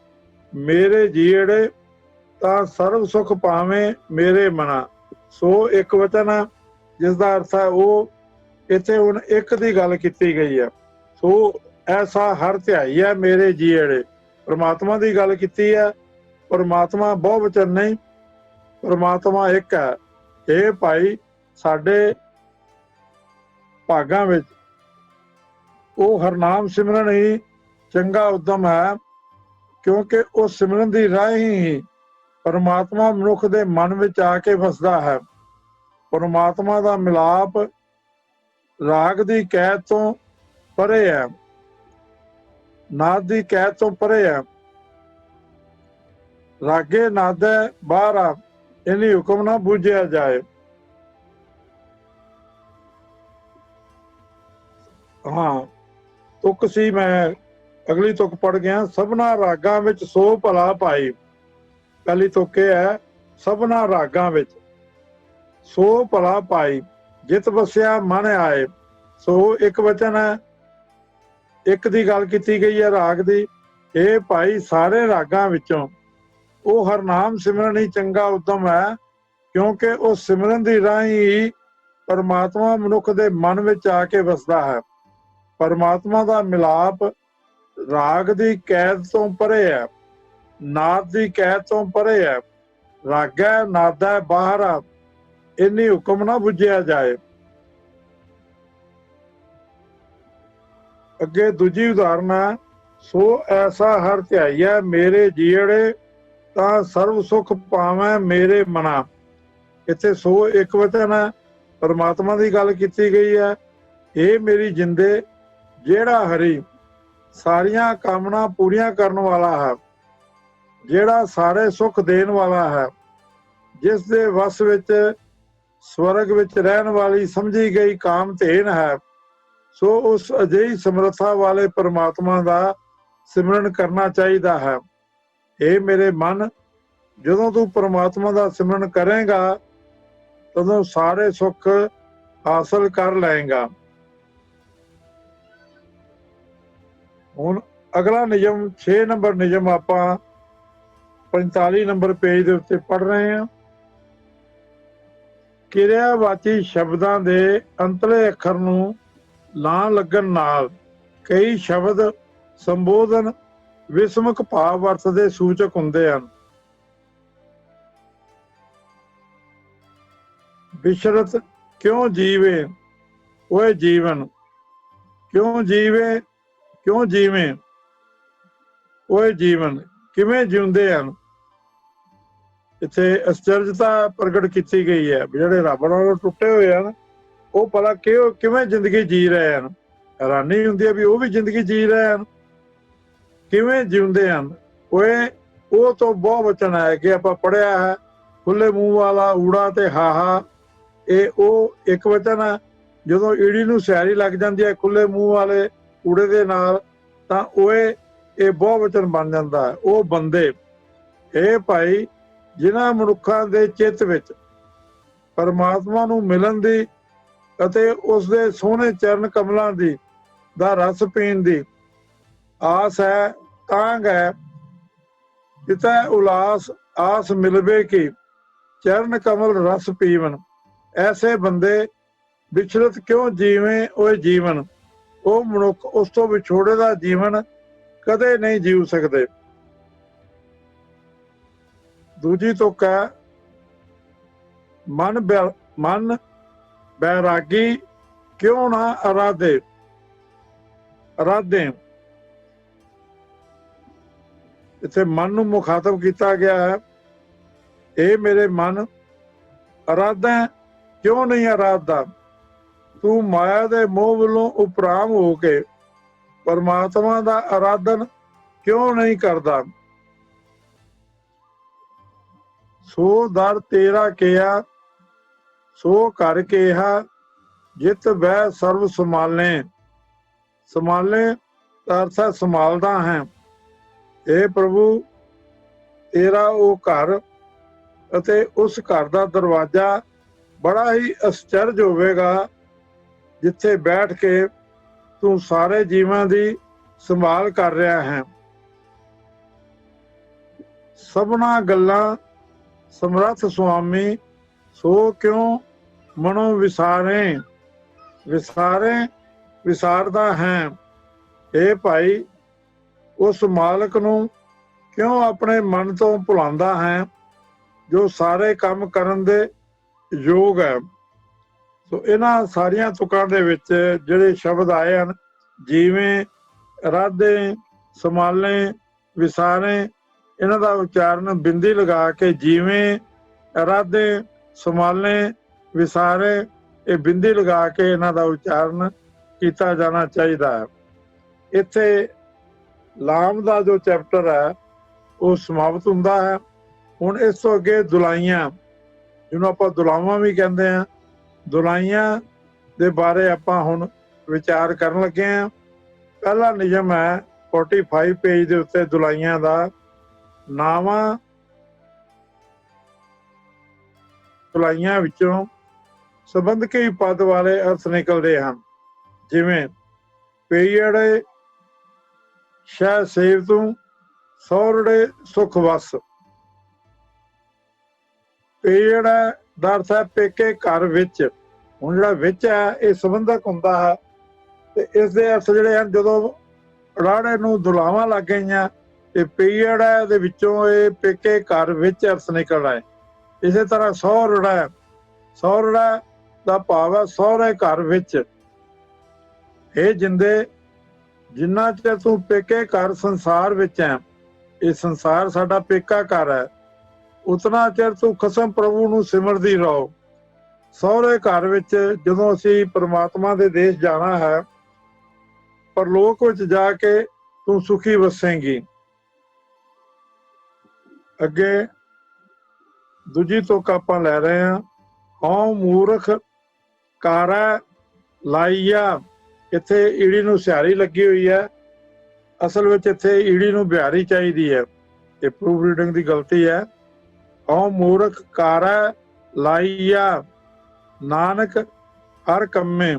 ਮੇਰੇ ਜੀੜੇ, ਤਾਂ ਸਰਬ ਸੁਖ ਪਾਵੇਂ ਮੇਰੇ ਮਨਾ। ਸੋ ਇੱਕ ਵਚਨ ਹੈ ਜਿਸ ਦਾ ਅਰਥ ਹੈ ਉਹ। ਇੱਥੇ ਹੁਣ ਇੱਕ ਦੀ ਗੱਲ ਕੀਤੀ ਗਈ ਹੈ। ਸੋ ਐਸਾ ਹਰ ਧਿਆਈਆ ਮੇਰੇ ਜੀੜੇ, ਪਰਮਾਤਮਾ ਦੀ ਗੱਲ ਕੀਤੀ ਹੈ। ਪਰਮਾਤਮਾ ਬਹੁਵਚਨ ਨਹੀਂ, ਪਰਮਾਤਮਾ ਇੱਕ ਹੈ। ਇਹ ਭਾਈ ਸਾਡੇ ਭਾਗਾਂ ਵਿੱਚ ਉਹ ਹਰਨਾਮ ਸਿਮਰਨ ਹੀ ਚੰਗਾ ਉਦਮ ਹੈ, ਕਿਉਂਕਿ ਉਹ ਸਿਮਰਨ ਦੀ ਰਾਹੀਂ ਹੀ ਪਰਮਾਤਮਾ ਮਨੁੱਖ ਦੇ ਮਨ ਵਿੱਚ ਆ ਕੇ ਵਸਦਾ ਹੈ। ਪਰਮਾਤਮਾ ਦਾ ਮਿਲਾਪ ਰਾਗ ਦੀ ਕੈਦ ਤੋਂ ਪਰੇ ਹੈ, ਨਾਦ ਦੀ ਕੈਦ ਤੋਂ ਪਰੇ ਹੈ। ਰਾਗੇ ਨਾਦੈ ਬਾਹਰ ਆ, ਇਨੀ ਹੁਕਮ ਨਾ ਬੂਝਿਆ ਜਾਏ। ਹਾਂ, ਤੁਕ ਸੀ, ਮੈਂ ਅਗਲੀ ਤੁਕ ਪੜ ਗਿਆ। ਸਭਨਾ ਰਾਗਾਂ ਵਿੱਚ ਸੋ ਭਲਾ ਪਾਈ। ਪਹਿਲੀ ਤੁਕ ਇਹ ਹੈ, ਸਭਨਾ ਰਾਗਾਂ ਵਿੱਚ ਸੋ ਭਲਾ ਪਾਈ, ਜਿਤ ਵਸਿਆ ਮਨ ਆਏ। ਸੋ ਇੱਕ ਵਚਨ ਹੈ, ਇੱਕ ਦੀ ਗੱਲ ਕੀਤੀ ਗਈ ਹੈ ਰਾਗ ਦੀ। ਇਹ ਭਾਈ ਸਾਰੇ ਰਾਗਾਂ ਵਿੱਚੋਂ ਉਹ ਹਰਨਾਮ ਸਿਮਰਨ ਹੀ ਚੰਗਾ ਉਦਮ ਹੈ, ਕਿਉਂਕਿ ਉਹ ਸਿਮਰਨ ਦੀ ਰਾਹੀਂ ਹੀ ਪਰਮਾਤਮਾ ਮਨੁੱਖ ਦੇ ਮਨ ਵਿੱਚ ਆ ਕੇ ਵਸਦਾ ਹੈ। ਪਰਮਾਤਮਾ ਦਾ ਮਿਲਾਪ ਰਾਗ ਦੀ ਕੈਦ ਤੋਂ ਪਰੇ ਹੈ, ਨਾਦ ਦੀ ਕੈਦ ਤੋਂ ਪਰੇ ਹੈ। ਰਾਗੈ ਨਾਦੈ ਬਾਹਰ, ਇੰਨੀ ਹੁਕਮ ਨਾ ਬੁੱਝਿਆ ਜਾਏ। ਅੱਗੇ ਦੂਜੀ ਉਦਾਹਰਨ ਹੈ, ਸੋ ਐਸਾ ਹਰ ਧਿਆਈਆ ਮੇਰੇ ਜੀੜੇ, ਤਾਂ ਸਰਬ ਸੁਖ ਪਾਵੇਂ ਮੇਰੇ ਮਨਾ। ਇੱਥੇ ਸੋ ਇੱਕ ਵਚਨ ਹੈ, ਪਰਮਾਤਮਾ ਦੀ ਗੱਲ ਕੀਤੀ ਗਈ ਹੈ। ਇਹ ਮੇਰੀ ਜਿੰਦੇ, ਜਿਹੜਾ ਹਰੀ ਸਾਰੀਆਂ ਕਾਮਨਾ ਪੂਰੀਆਂ ਕਰਨ ਵਾਲਾ ਹੈ, ਜਿਹੜਾ ਸਾਰੇ ਸੁੱਖ ਦੇਣ ਵਾਲਾ ਹੈ, ਜਿਸ ਦੇ ਵਸ ਵਿੱਚ ਸਵਰਗ ਵਿੱਚ ਰਹਿਣ ਵਾਲੀ ਸਮਝੀ ਗਈ ਕਾਮਧੇਨ ਹੈ। ਸੋ ਉਸ ਅਜਿਹੀ ਸਮਰੱਥਾ ਵਾਲੇ ਪਰਮਾਤਮਾ ਦਾ ਸਿਮਰਨ ਕਰਨਾ ਚਾਹੀਦਾ ਹੈ। ਇਹ ਮੇਰੇ ਮਨ, ਜਦੋਂ ਤੂੰ ਪਰਮਾਤਮਾ ਦਾ ਸਿਮਰਨ ਕਰੇਗਾ ਤਦੋਂ ਸਾਰੇ ਸੁੱਖ ਹਾਸਲ ਕਰ ਲਏਗਾ। ਹੁਣ ਅਗਲਾ ਨਿਯਮ 6 ਨੰਬਰ ਨਿਯਮ ਆਪਾਂ 45 ਨੰਬਰ ਪੇਜ ਦੇ ਉੱਤੇ ਪੜ ਰਹੇ ਹਾਂ। ਕਿਰਿਆਵਾਚੀ ਸ਼ਬਦਾਂ ਦੇ ਅੰਤਲੇ ਅੱਖਰ ਨੂੰ ਲਾਂ ਲੱਗਣ ਨਾਲ ਕਈ ਸ਼ਬਦ ਸੰਬੋਧਨ ਵਿਸਮਕ ਭਾਵ ਵਰਤਦੇ ਸੂਚਕ ਹੁੰਦੇ ਹਨ। ਬਿਸ਼ਰਤ ਕਿਉਂ ਜੀਵੇ ਓਏ ਜੀਵਨ, ਕਿਉਂ ਜੀਵੇ ਕਿਉਂ ਜੀਵੇਂ ਓਏ ਜੀਵਨ, ਕਿਵੇਂ ਜਿਉਂਦੇ ਹਨ। ਇੱਥੇ ਅਚਰਜਤਾ ਪ੍ਰਗਟ ਕੀਤੀ ਗਈ ਹੈ, ਜਿਹੜੇ ਰੱਬ ਨਾਲੋਂ ਟੁੱਟੇ ਹੋਏ ਹਨ ਉਹ ਭਲਾ ਕਿਵੇਂ ਜ਼ਿੰਦਗੀ ਜੀ ਰਹੇ ਹਨ। ਹੈਰਾਨੀ ਹੁੰਦੀ ਹੈ ਵੀ ਉਹ ਵੀ ਜ਼ਿੰਦਗੀ ਜੀ ਰਹੇ ਹਨ, ਕਿਵੇਂ ਜਿਉਂਦੇ ਹਨ। ਓਏ ਉਹ ਤੋਂ ਬਹੁਤ ਵਚਨ ਹੈ ਕਿ ਆਪਾਂ ਪੜ੍ਹਿਆ ਹੈ, ਖੁੱਲੇ ਮੂੰਹ ਵਾਲਾ ਊੜਾ ਤੇ ਹਾਹਾ, ਇਹ ਉਹ ਇੱਕ ਵਚਨ ਹੈ। ਜਦੋਂ ਈੜੀ ਨੂੰ ਸਿਆਰੀ ਲੱਗ ਜਾਂਦੀ ਹੈ ਖੁੱਲੇ ਮੂੰਹ ਵਾਲੇ ਕੂੜੇ ਦੇ ਨਾਲ, ਤਾਂ ਇਹ ਬਹੁ ਵਚਨ ਬਣ ਜਾਂਦਾ ਹੈ। ਉਹ ਬੰਦੇ, ਇਹ ਭਾਈ ਜਿਨ੍ਹਾਂ ਮਨੁੱਖਾਂ ਦੇ ਚਿੱਤ ਵਿੱਚ ਪਰਮਾਤਮਾ ਨੂੰ ਮਿਲਣ ਦੀ ਅਤੇ ਉਸਦੇ ਸੋਹਣੇ ਚਰਨ ਕਮਲਾਂ ਦਾ ਰਸ ਪੀਣ ਦੀ ਆਸ ਹੈ, ਤਾਂਘ ਹੈ। ਪਿਤਾ ਉਲਾਸ ਆਸ ਮਿਲਵੇ ਕੀ, ਚਰਨ ਕਮਲ ਰਸ ਪੀਵਨ। ਐਸੇ ਬੰਦੇ ਵਿਚਲਤ ਕਿਉਂ ਜੀਵੇਂ ਉਹ ਜੀਵਨ। ਉਹ ਮਨੁੱਖ ਉਸ ਤੋਂ ਵਿਛੋੜੇ ਦਾ ਜੀਵਨ ਕਦੇ ਨਹੀਂ ਜੀਉ ਸਕਦੇ। ਦੂਜੀ ਤੁਕ ਹੈ, ਮਨ ਬੈਰਾਗੀ ਕਿਉਂ ਨਾ ਅਰਾਧੇ। ਇੱਥੇ ਮਨ ਨੂੰ ਮੁਖਾਤਬ ਕੀਤਾ ਗਿਆ ਹੈ। ਇਹ ਮੇਰੇ ਮਨ, ਅਰਾਧਾ ਕਿਉਂ ਨਹੀਂ ਅਰਾਧਦਾ। ਤੂੰ ਮਾਇਆ ਦੇ ਮੋਹ ਵੱਲੋਂ ਉਪਰਾਮ ਹੋ ਕੇ ਪਰਮਾਤਮਾ ਦਾ ਅਰਾਧਨ ਕਿਉਂ ਨਹੀਂ ਕਰਦਾ। ਸੋ ਦਰ ਤੇਰਾ ਕਿਹਾ, ਸੋ ਘਰ ਕਿਹਾ, ਜਿਤ ਬਹਿ ਸਰਬ ਸੰਭਾਲੇ। ਸੰਭਾਲੇ ਦਾ ਅਰਥ ਹੈ ਸੰਭਾਲਦਾ ਹੈ। ਇਹ ਪ੍ਰਭੂ, ਤੇਰਾ ਉਹ ਘਰ ਅਤੇ ਉਸ ਘਰ ਦਾ ਦਰਵਾਜ਼ਾ ਬੜਾ ਹੀ ਅਸਚਰਜ ਹੋਵੇਗਾ, ਜਿੱਥੇ ਬੈਠ ਕੇ ਤੂੰ ਸਾਰੇ ਜੀਵਾਂ ਦੀ ਸੰਭਾਲ ਕਰ ਰਿਹਾ ਹੈ। ਸਭਨਾ ਗੱਲਾਂ ਸਮਰੱਥ ਸੁਆਮੀ, ਸੋ ਕਿਉਂ ਮਨੋਂ ਵਿਸਾਰੇ। ਵਿਸਾਰਦਾ ਹੈ। ਇਹ ਭਾਈ ਉਸ ਮਾਲਕ ਨੂੰ ਕਿਉਂ ਆਪਣੇ ਮਨ ਤੋਂ ਭੁਲਾਉਂਦਾ ਹੈ, ਜੋ ਸਾਰੇ ਕੰਮ ਕਰਨ ਦੇ ਯੋਗ ਹੈ। ਸੋ ਇਹਨਾਂ ਸਾਰੀਆਂ ਤੁਕਾਂ ਦੇ ਵਿੱਚ ਜਿਹੜੇ ਸ਼ਬਦ ਆਏ ਹਨ, ਜਿਵੇਂ ਰਾਧੇ, ਸੰਭਾਲੇ, ਵਿਸਾਰੇ, ਇਹਨਾਂ ਦਾ ਉਚਾਰਨ ਬਿੰਦੀ ਲਗਾ ਕੇ ਜਿਵੇਂ, ਰਾਧੇ, ਸੰਭਾਲੇ, ਵਿਸਾਰੇ, ਇਹ ਬਿੰਦੀ ਲਗਾ ਕੇ ਇਹਨਾਂ ਦਾ ਉਚਾਰਨ ਕੀਤਾ ਜਾਣਾ ਚਾਹੀਦਾ ਹੈ। ਇੱਥੇ ਲਾਮ ਦਾ ਜੋ ਚੈਪਟਰ ਹੈ ਉਹ ਸਮਾਪਤ ਹੁੰਦਾ ਹੈ। ਹੁਣ ਇਸ ਤੋਂ ਅੱਗੇ ਦੁਲਾਈਆਂ, ਜਿਹਨੂੰ ਆਪਾਂ ਦੁਲਾਵਾਂ ਵੀ ਕਹਿੰਦੇ ਹਾਂ, ਦੁਲਾਈਆਂ ਦੇ ਬਾਰੇ ਆਪਾਂ ਹੁਣ ਵਿਚਾਰ ਕਰਨ ਲੱਗੇ ਹਾਂ। ਪਹਿਲਾ ਨਿਯਮ ਹੈ 45 ਪੇਜ ਦੇ ਉੱਤੇ ਦੁਲਾਈਆਂ ਦਾ। ਨਾਵਾਂ ਦੁਲਾਈਆਂ ਵਿੱਚੋਂ ਸੰਬੰਧਕੀ ਪਦ ਵਾਲੇ ਅਰਥ ਨਿਕਲਦੇ ਹਨ, ਜਿਵੇਂ ਪਈੜੇ ਸ਼ਹਿ ਸੇਵ ਤੂੰ, ਸੌਰੜੇ ਸੁਖ ਵਸ। ਪਈੜਾ ਦਾ ਅਰਥ ਹੈ ਪੇਕੇ ਘਰ ਵਿੱਚ। ਹੁਣ ਜਿਹੜਾ ਵਿੱਚ ਹੈ ਇਹ ਸੰਬੰਧਕ ਹੁੰਦਾ ਹੈ, ਤੇ ਇਸ ਦੇ ਅਰਥ ਜਿਹੜੇ ਹਨ, ਜਦੋਂ ਰਾੜੇ ਨੂੰ ਦੁਲਾਵਾਂ ਲੱਗ ਗਈਆਂ ਤੇ ਪਈੜਾ ਦੇ ਵਿੱਚੋਂ ਇਹ ਪੇਕੇ ਘਰ ਵਿੱਚ ਅਰਥ ਨਿਕਲ ਆਏ। ਇਸੇ ਤਰ੍ਹਾਂ ਸੌਰੜਾ, ਸੌਰੜਾ ਦਾ ਭਾਵ ਹੈ ਸਹੁਰੇ ਘਰ ਵਿੱਚ। ਇਹ ਜਿੰਦੇ, ਜਿੰਨਾ ਚਿਰ ਤੂੰ ਪੇਕੇ ਘਰ ਸੰਸਾਰ ਵਿੱਚ ਹੈ, ਇਹ ਸੰਸਾਰ ਸਾਡਾ ਪੇਕਾ ਘਰ ਹੈ, ਉਤਨਾ ਚਿਰ ਤੂੰ ਖਸਮ ਪ੍ਰਭੂ ਨੂੰ ਸਿਮਰਦੀ ਰਹੋ। ਸਹੁਰੇ ਘਰ ਵਿੱਚ ਜਦੋਂ ਅਸੀਂ ਪਰਮਾਤਮਾ ਦੇ ਦੇਸ਼ ਜਾਣਾ ਹੈ, ਪਰਲੋਕ ਵਿੱਚ ਜਾ ਕੇ ਤੂੰ ਸੁਖੀ ਵਸੇਂਗੀ। ਅੱਗੇ ਦੂਜੀ ਤੁਕ ਆਪਾਂ ਲੈ ਰਹੇ ਹਾਂ, ਹਉ ਮੂਰਖ ਕਾਰੈ ਲਾਈਆ। ਇੱਥੇ ਈੜੀ ਨੂੰ ਸਿਹਾਰੀ ਲੱਗੀ ਹੋਈ ਹੈ, ਅਸਲ ਵਿੱਚ ਇੱਥੇ ਈੜੀ ਨੂੰ ਬਿਹਾਰੀ ਚਾਹੀਦੀ ਹੈ। ਇਹ ਪ੍ਰੂਫ ਰੀਡਿੰਗ ਦੀ ਗਲਤੀ ਹੈ। ਹਉ ਮੂਰਖ ਕਾਰੈ ਲਾਈਆ, ਨਾਨਕ ਹਰ ਕੰਮੇ।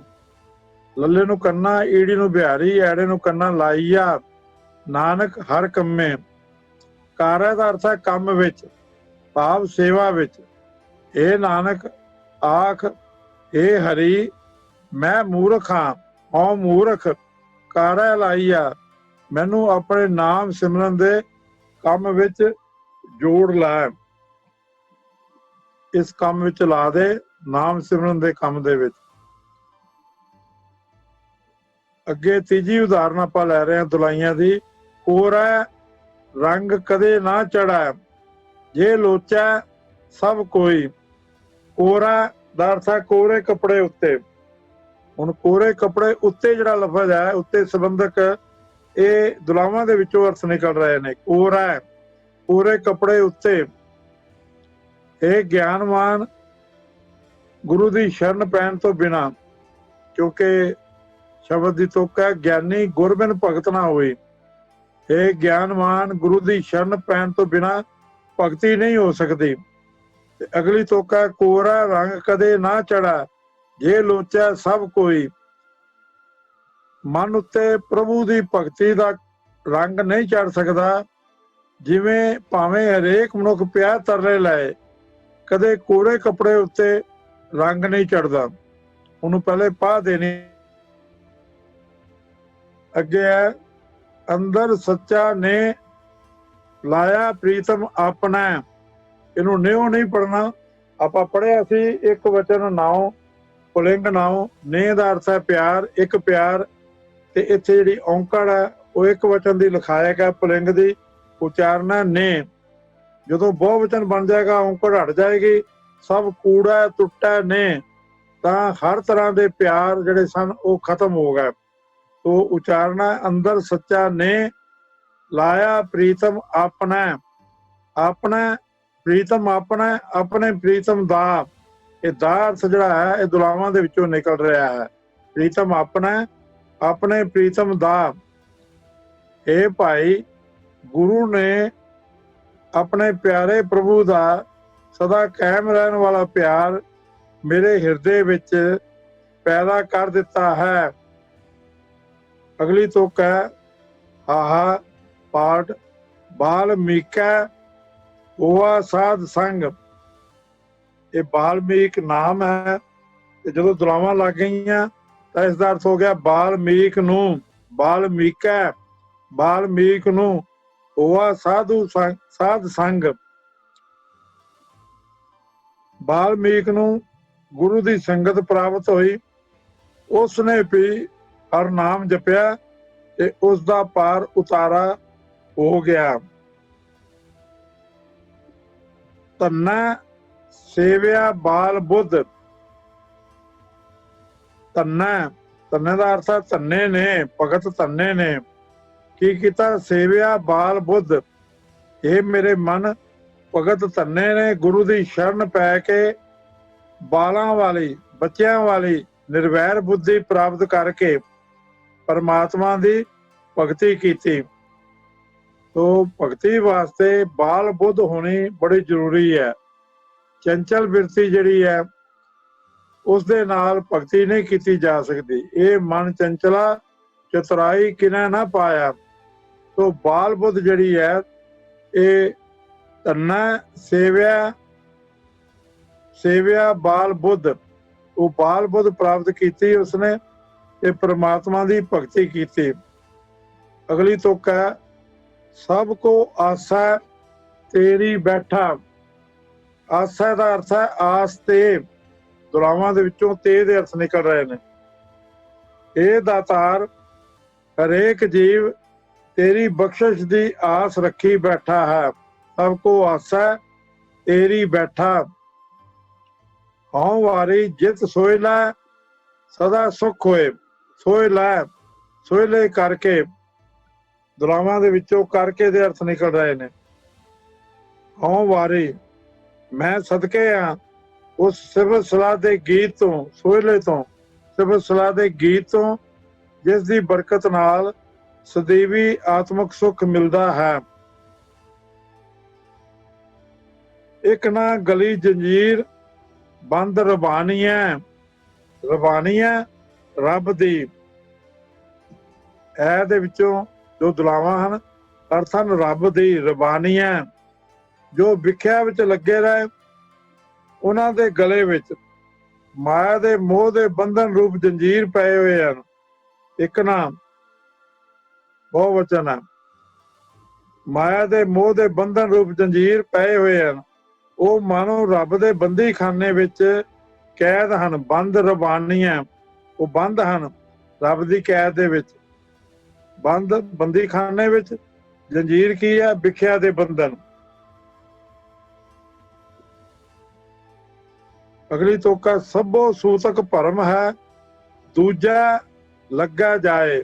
ਲੱਲੇ ਨੂੰ ਕੰਨਾ, ਈੜੀ ਨੂੰ ਬਿਹਾਰੀ, ਐੜੇ ਨੂੰ ਕੰਨਾ, ਲਾਈਆ, ਨਾਨਕ ਹਰ ਕੰਮੇ। ਕਾਰੈ ਦਾ ਅਰਥ ਹੈ ਕੰਮ ਵਿੱਚ, ਭਾਵ ਸੇਵਾ ਵਿੱਚ। ਇਹ ਨਾਨਕ ਆਖ, ਇਹ ਹਰੀ ਮੈਂ ਮੂਰਖ ਹਾਂ, ਹਉ ਮੂਰਖ ਕਾਰੈ ਲਾਈਆ, ਮੈਨੂੰ ਆਪਣੇ ਨਾਮ ਸਿਮਰਨ ਦੇ ਕੰਮ ਵਿੱਚ ਜੋੜ ਲੈ। ਇਸ ਕੰਮ ਵਿੱਚ ਲਾ ਦੇ, ਨਾਮ ਸਿਮਰਨ ਦੇ ਕੰਮ ਦੇ ਵਿੱਚ। ਅੱਗੇ ਤੀਜੀ ਉਦਾਹਰਨ ਆਪਾਂ ਲੈ ਰਹੇ ਹਾਂ ਦੁਲਾਈਆਂ ਦੀ। ਕੋਰਾ ਰੰਗ ਕਦੇ ਨਾ ਚੜ੍ਹੈ, ਜੇ ਲੋਚੈ ਸਭ ਕੋਈ। ਕੋਰਾ ਦਾ ਅਰਥ ਹੈ ਕੋਰੇ ਕੱਪੜੇ ਉੱਤੇ। ਹੁਣ ਕੋਰੇ ਕੱਪੜੇ ਉੱਤੇ ਜਿਹੜਾ ਲਫ਼ਜ਼ ਹੈ, ਉੱਤੇ ਸੰਬੰਧਕ, ਇਹ ਦੁਲਾਵਾਂ ਦੇ ਵਿੱਚੋਂ ਅਰਥ ਨਿਕਲ ਰਹੇ ਨੇ। ਕੋਰਾ, ਕੋਰੇ ਕੱਪੜੇ ਉੱਤੇ। ਇਹ ਗਿਆਨਵਾਨ गुरु की शरण पैण तो बिना, क्योंकि शब्द की तुक है, ज्ञानी गुरबिन भगत ना होए। हे ज्ञानवान, गुरु की शरण पैण तो बिना भगती नहीं हो सकती। अगली तुक है, कोरा रंग कदे ना चढ़ा, जे लोचा सब कोई। मन उत्ते प्रभु की भगती का रंग नहीं चढ़ सकता, जिवें भावें हरेक मनुख पिया तरले लाए, कदे कोरे कपड़े उत्ते रंग नहीं चढ़ता। उन्होंने पहले पा देनी। अगे है, अंदर सच्चा ने लाया प्रीतम अपना। इनू न्यो नहीं पढ़ना। आप पढ़िया सी एक वचन नाओ पुलिंग नाओ, ने दा अर्थ है प्यार, एक प्यार। ते इत्थे जिहड़ी औंकड़ है वो एक वचन दी लिखाया गया, पुलिंग दी उचारण है ने। जदों बहुवचन बन जाएगा औंकड़ हट जाएगी। सब कूड़ा टुट्टा ने, तां हर तरह के प्यार जिहड़े सन वो खत्म हो गए। तो उचारण है, अंदर सच्चा ने लाया प्रीतम अपना। अपना प्रीतम अपना, अपने प्रीतम दा। ये दा अर्थ जिहड़ा है ये दुलावां दे विचों निकल रहा है। प्रीतम अपना, अपने प्रीतम दा। हे भाई, गुरु ने अपने प्यारे प्रभु का सदा कायम रहने वाला प्यार मेरे हृदय विच पैदा कर दिता है। अगली तुक है, हाहा पाठ बाल्मीका ओआ साध संग। ये बाल्मीक नाम है। जो दुलावां लग गई तो इसका अर्थ हो गया बाल्मीक नू। बाल्मीका बाल्मीक नू ओआ साधु साध संग। बाल्मीक नू गुरु की संगत प्राप्त हुई। उसने भी हर नाम जपिया ते उसका पार उतारा हो गया। धन्ना सेविया बाल बुद्ध। धन्ना, धन्ने का अर्थ है धन्ने ने, भगत धन्ने ने की किता, सेविया बाल बुद्ध। ये मेरे मन भगत धन्ने ने गुरु की शरण पै के बालां वाली, बच्चों वाली निर्वैर बुद्धि प्राप्त करके परमात्मा की भगती की। तो भगती वास्ते बाल बुद्ध होनी बड़ी जरूरी है। चंचल बिरती जिहड़ी है उस दे नाल भगती नहीं की जा सकती। ये मन चंचला चतुराई किने ना पाया। तो बाल बुद्ध जिहड़ी है ये धन्ना सेविया, सेविया बाल बुद्ध। वो बाल बुद्ध प्राप्त की उसने, ये परमात्मा की भगती की। अगली तुक है, सबको आसा तेरी बैठा। आसा का अर्थ है आस ते। दुलावां दे विचों ते दे अर्थ निकल रहे हैं। ए दातार, हरेक जीव तेरी बख्शिश की आस रखी बैठा है। सबको आसा तेरी बैठा। हौं वारी जित सोए लै, सदा सुख होए। सोए लै, सोएले करके। दुलावां दे विचों करके दे अर्थ निकल रहे हैं। हौं वारी, मैं सदके हाँ उस सिफत सलाह के गीत तो, सोहले तो, सिफत सलाह के गीत तो, जिस दी बरकत नाल सदैवी आत्मक सुख मिलता है। एक ना गली जंजीर बंद रबानियां। रबानियां रब दी। ऐ दे विचों जो दुलावां हन अर्थ हन रब दी। रबानियां जो विख्या विच लगे रहे, उन्हां दे गले विच माया दे मोह दे बंधन रूप जंजीर पए हुए हैं। एक ना बहुवचन है। माया दे मोह दे बंधन रूप जंजीर पए हुए हैं। वो मानो रब दे बंदी खाने विच कैद हन। बंद रबानियां, वो बंद हन रब दी कैद दे विच। बंद बंदी खाने विच। जंजीर की है? विख्या दे बंधन। अगली तोका, सबो सूतक भरम है दूजा लगा जाए।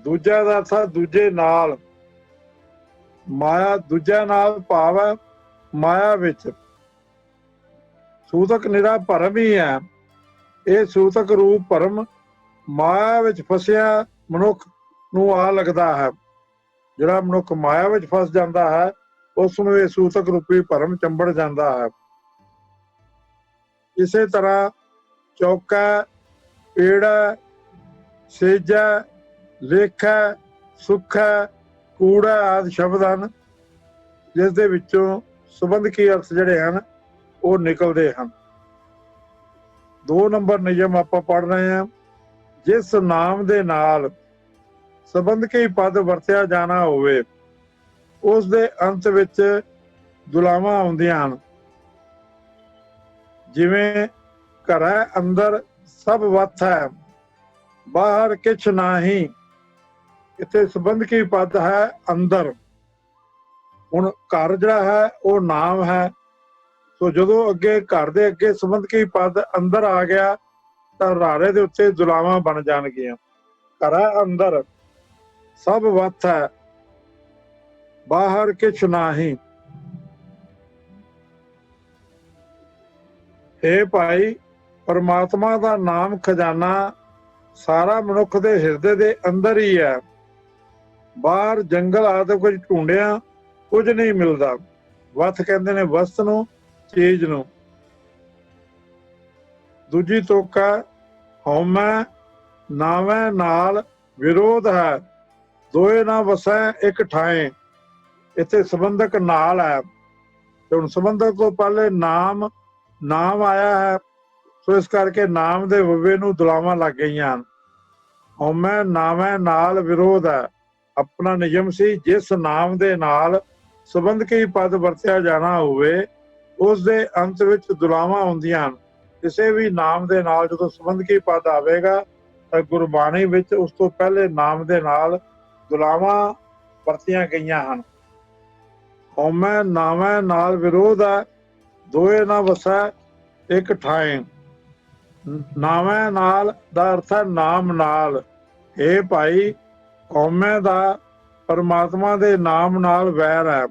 दूजा का अर्थ है दूजे नाल। माया दूजा नाल भाव है माया विच। सूतक निरा भरम ही है। ਇਹ ਸੂਤਕ ਰੂਪ ਭਰਮ ਮਾਇਆ ਵਿੱਚ ਫਸਿਆ ਮਨੁੱਖ ਨੂੰ ਆ ਲੱਗਦਾ ਹੈ। ਜਿਹੜਾ ਮਨੁੱਖ ਮਾਇਆ ਵਿੱਚ ਫਸ ਜਾਂਦਾ ਹੈ ਉਸ ਨੂੰ ਇਹ ਸੂਤਕ ਰੂਪੀ ਭਰਮ ਚੰਬੜ ਜਾਂਦਾ ਹੈ। ਇਸੇ ਤਰ੍ਹਾਂ ਚੌਕਾ, ਪੇੜਾ, ਸੇਜਾ, ਲੇਖਾ, ਸੁੱਖਾ, ਕੂੜਾ ਆਦਿ ਸ਼ਬਦ ਹਨ ਜਿਸ ਦੇ ਵਿੱਚੋਂ ਸੰਬੰਧਕੀ ਅਰਥ ਜਿਹੜੇ ਹਨ ਉਹ ਨਿਕਲਦੇ ਹਨ। 2 ਨੰਬਰ ਨਿਯਮ ਆਪਾਂ ਪੜ੍ਹ ਰਹੇ ਹਾਂ। ਜਿਸ ਨਾਮ ਦੇ ਨਾਲ ਸੰਬੰਧਕੀ ਪਦ ਵਰਤਿਆ ਜਾਣਾ ਹੋਵੇ ਉਸ ਦੇ ਅੰਤ ਵਿੱਚ ਦੁਲਾਵਾਂ ਆਉਂਦੀਆਂ ਹਨ। ਜਿਵੇਂ ਘਰ ਅੰਦਰ ਸਭ ਵਤ ਹੈ, ਬਾਹਰ ਕਿਛ ਨਾਹੀਂ। ਇੱਥੇ ਸੰਬੰਧਕੀ ਪਦ ਹੈ ਅੰਦਰ। ਹੁਣ ਘਰ ਜਿਹੜਾ ਹੈ ਉਹ ਨਾਮ ਹੈ, ਸੋ ਜਦੋਂ ਅੱਗੇ ਘਰ ਦੇ ਅੱਗੇ ਸੰਬੰਧਕੀ ਪਦ ਅੰਦਰ ਆ ਗਿਆ ਤਾਂ ਰਾਰੇ ਦੇ ਉੱਤੇ ਦੁਲਾਵਾਂ ਬਣ ਜਾਣਗੀਆਂ। ਘਰ ਅੰਦਰ ਸਭ ਵਤ ਹੈ, ਬਾਹਰ ਕਿਛ ਨਾਹੀਂ। ਇਹ ਭਾਈ ਪਰਮਾਤਮਾ ਦਾ ਨਾਮ ਖਜ਼ਾਨਾ ਸਾਰਾ ਮਨੁੱਖ ਦੇ ਹਿਰਦੇ ਦੇ ਅੰਦਰ ਹੀ ਹੈ। ਬਾਹਰ ਜੰਗਲ ਆਦਿ ਕੁਝ ਢੂੰਡਿਆ ਕੁਝ ਨਹੀਂ ਮਿਲਦਾ। ਵਤ ਕਹਿੰਦੇ ਨੇ ਵਸਤ ਨੂੰ, ਚੀਜ਼ ਨੂੰ। ਦੂਜੀ ਤੁਕ ਹੈ ਹਉਮੈ ਨਾਵੇਂ ਨਾਲ ਵਿਰੋਧ ਹੈ, ਦੋਏ ਨਾ ਵਸੈ ਇੱਕ ਠਾਏ। ਇੱਥੇ ਸੰਬੰਧਕ ਨਾਲ ਹੈ ਤੇ ਹੁਣ ਸੰਬੰਧਕ ਤੋਂ ਪਹਿਲੇ ਨਾਮ ਆਇਆ ਹੈ, ਸੋ ਇਸ ਕਰਕੇ ਨਾਮ ਦੇ ਵੱਵੇ ਨੂੰ ਦੁਲਾਵਾਂ ਲੱਗ ਗਈਆਂ ਹਨ। ਹਉਮੈ ਨਾਵੇਂ ਨਾਲ ਵਿਰੋਧ ਹੈ ਆਪਣਾ ਨਿਯਮ ਸੀ। ਜਿਸ ਨਾਮ ਦੇ ਨਾਲ ਸੰਬੰਧਕੀ ਪਦ ਵਰਤਿਆ ਜਾਣਾ ਹੋਵੇ ਉਸ ਦੇ ਅੰਤ ਵਿੱਚ ਦੁਲਾਵਾਂ ਹੁੰਦੀਆਂ ਹਨ। ਕਿਸੇ ਵੀ ਨਾਮ ਦੇ ਨਾਲ ਜਦੋਂ ਸੰਬੰਧਕੀ ਪਦ ਆਵੇਗਾ ਤਾਂ ਗੁਰਬਾਣੀ ਵਿੱਚ ਉਸ ਤੋਂ ਪਹਿਲੇ ਨਾਮ ਦੇ ਨਾਲ ਦੁਲਾਵਾਂ ਵਰਤੀਆਂ ਗਈਆਂ ਹਨ। ਹਉਮੈ ਨਾਵੇਂ ਨਾਲ ਵਿਰੋਧ ਹੈ, ਦੋਏ ਨਾ ਵਸੈ ਇੱਕ ਠਾਏ। ਨਾਵੇਂ ਨਾਲ ਦਾ ਅਰਥ ਹੈ ਨਾਮ ਨਾਲ। ਇਹ ਭਾਈ ਹਉਮੈ ਦਾ ਪਰਮਾਤਮਾ ਦੇ ਨਾਮ ਨਾਲ ਵੈਰ ਹੈ।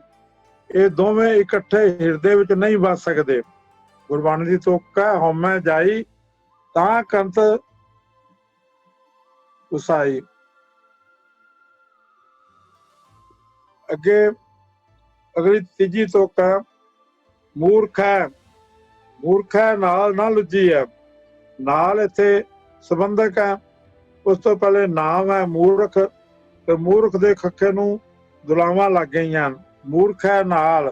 ਇਹ ਦੋਵੇਂ ਇਕੱਠੇ ਹਿਰਦੇ ਵਿੱਚ ਨਹੀਂ ਵਸ ਸਕਦੇ। ਗੁਰਬਾਣੀ ਦੀ ਤੁਕ ਹੈ ਹਉਮੈ ਜਾਈ ਤਾਂ ਕੰਤ ਉਸਾਈ। ਅੱਗੇ ਅਗਲੀ ਤੀਜੀ ਤੁਕ ਹੈ ਮੂਰਖ ਹੈ। ਮੂਰਖ ਹੈ ਨਾਲ ਨਾ ਲੁੱਜੀ ਹੈ। ਨਾਲ ਇੱਥੇ ਸੰਬੰਧਕ ਹੈ, ਉਸ ਤੋਂ ਪਹਿਲੇ ਨਾਮ ਹੈ ਮੂਰਖ ਤੇ ਮੂਰਖ ਦੇ ਖੱਖੇ ਨੂੰ ਦੁਲਾਵਾਂ ਲੱਗ ਗਈਆਂ। ਮੂਰਖ ਹੈ ਨਾਲ,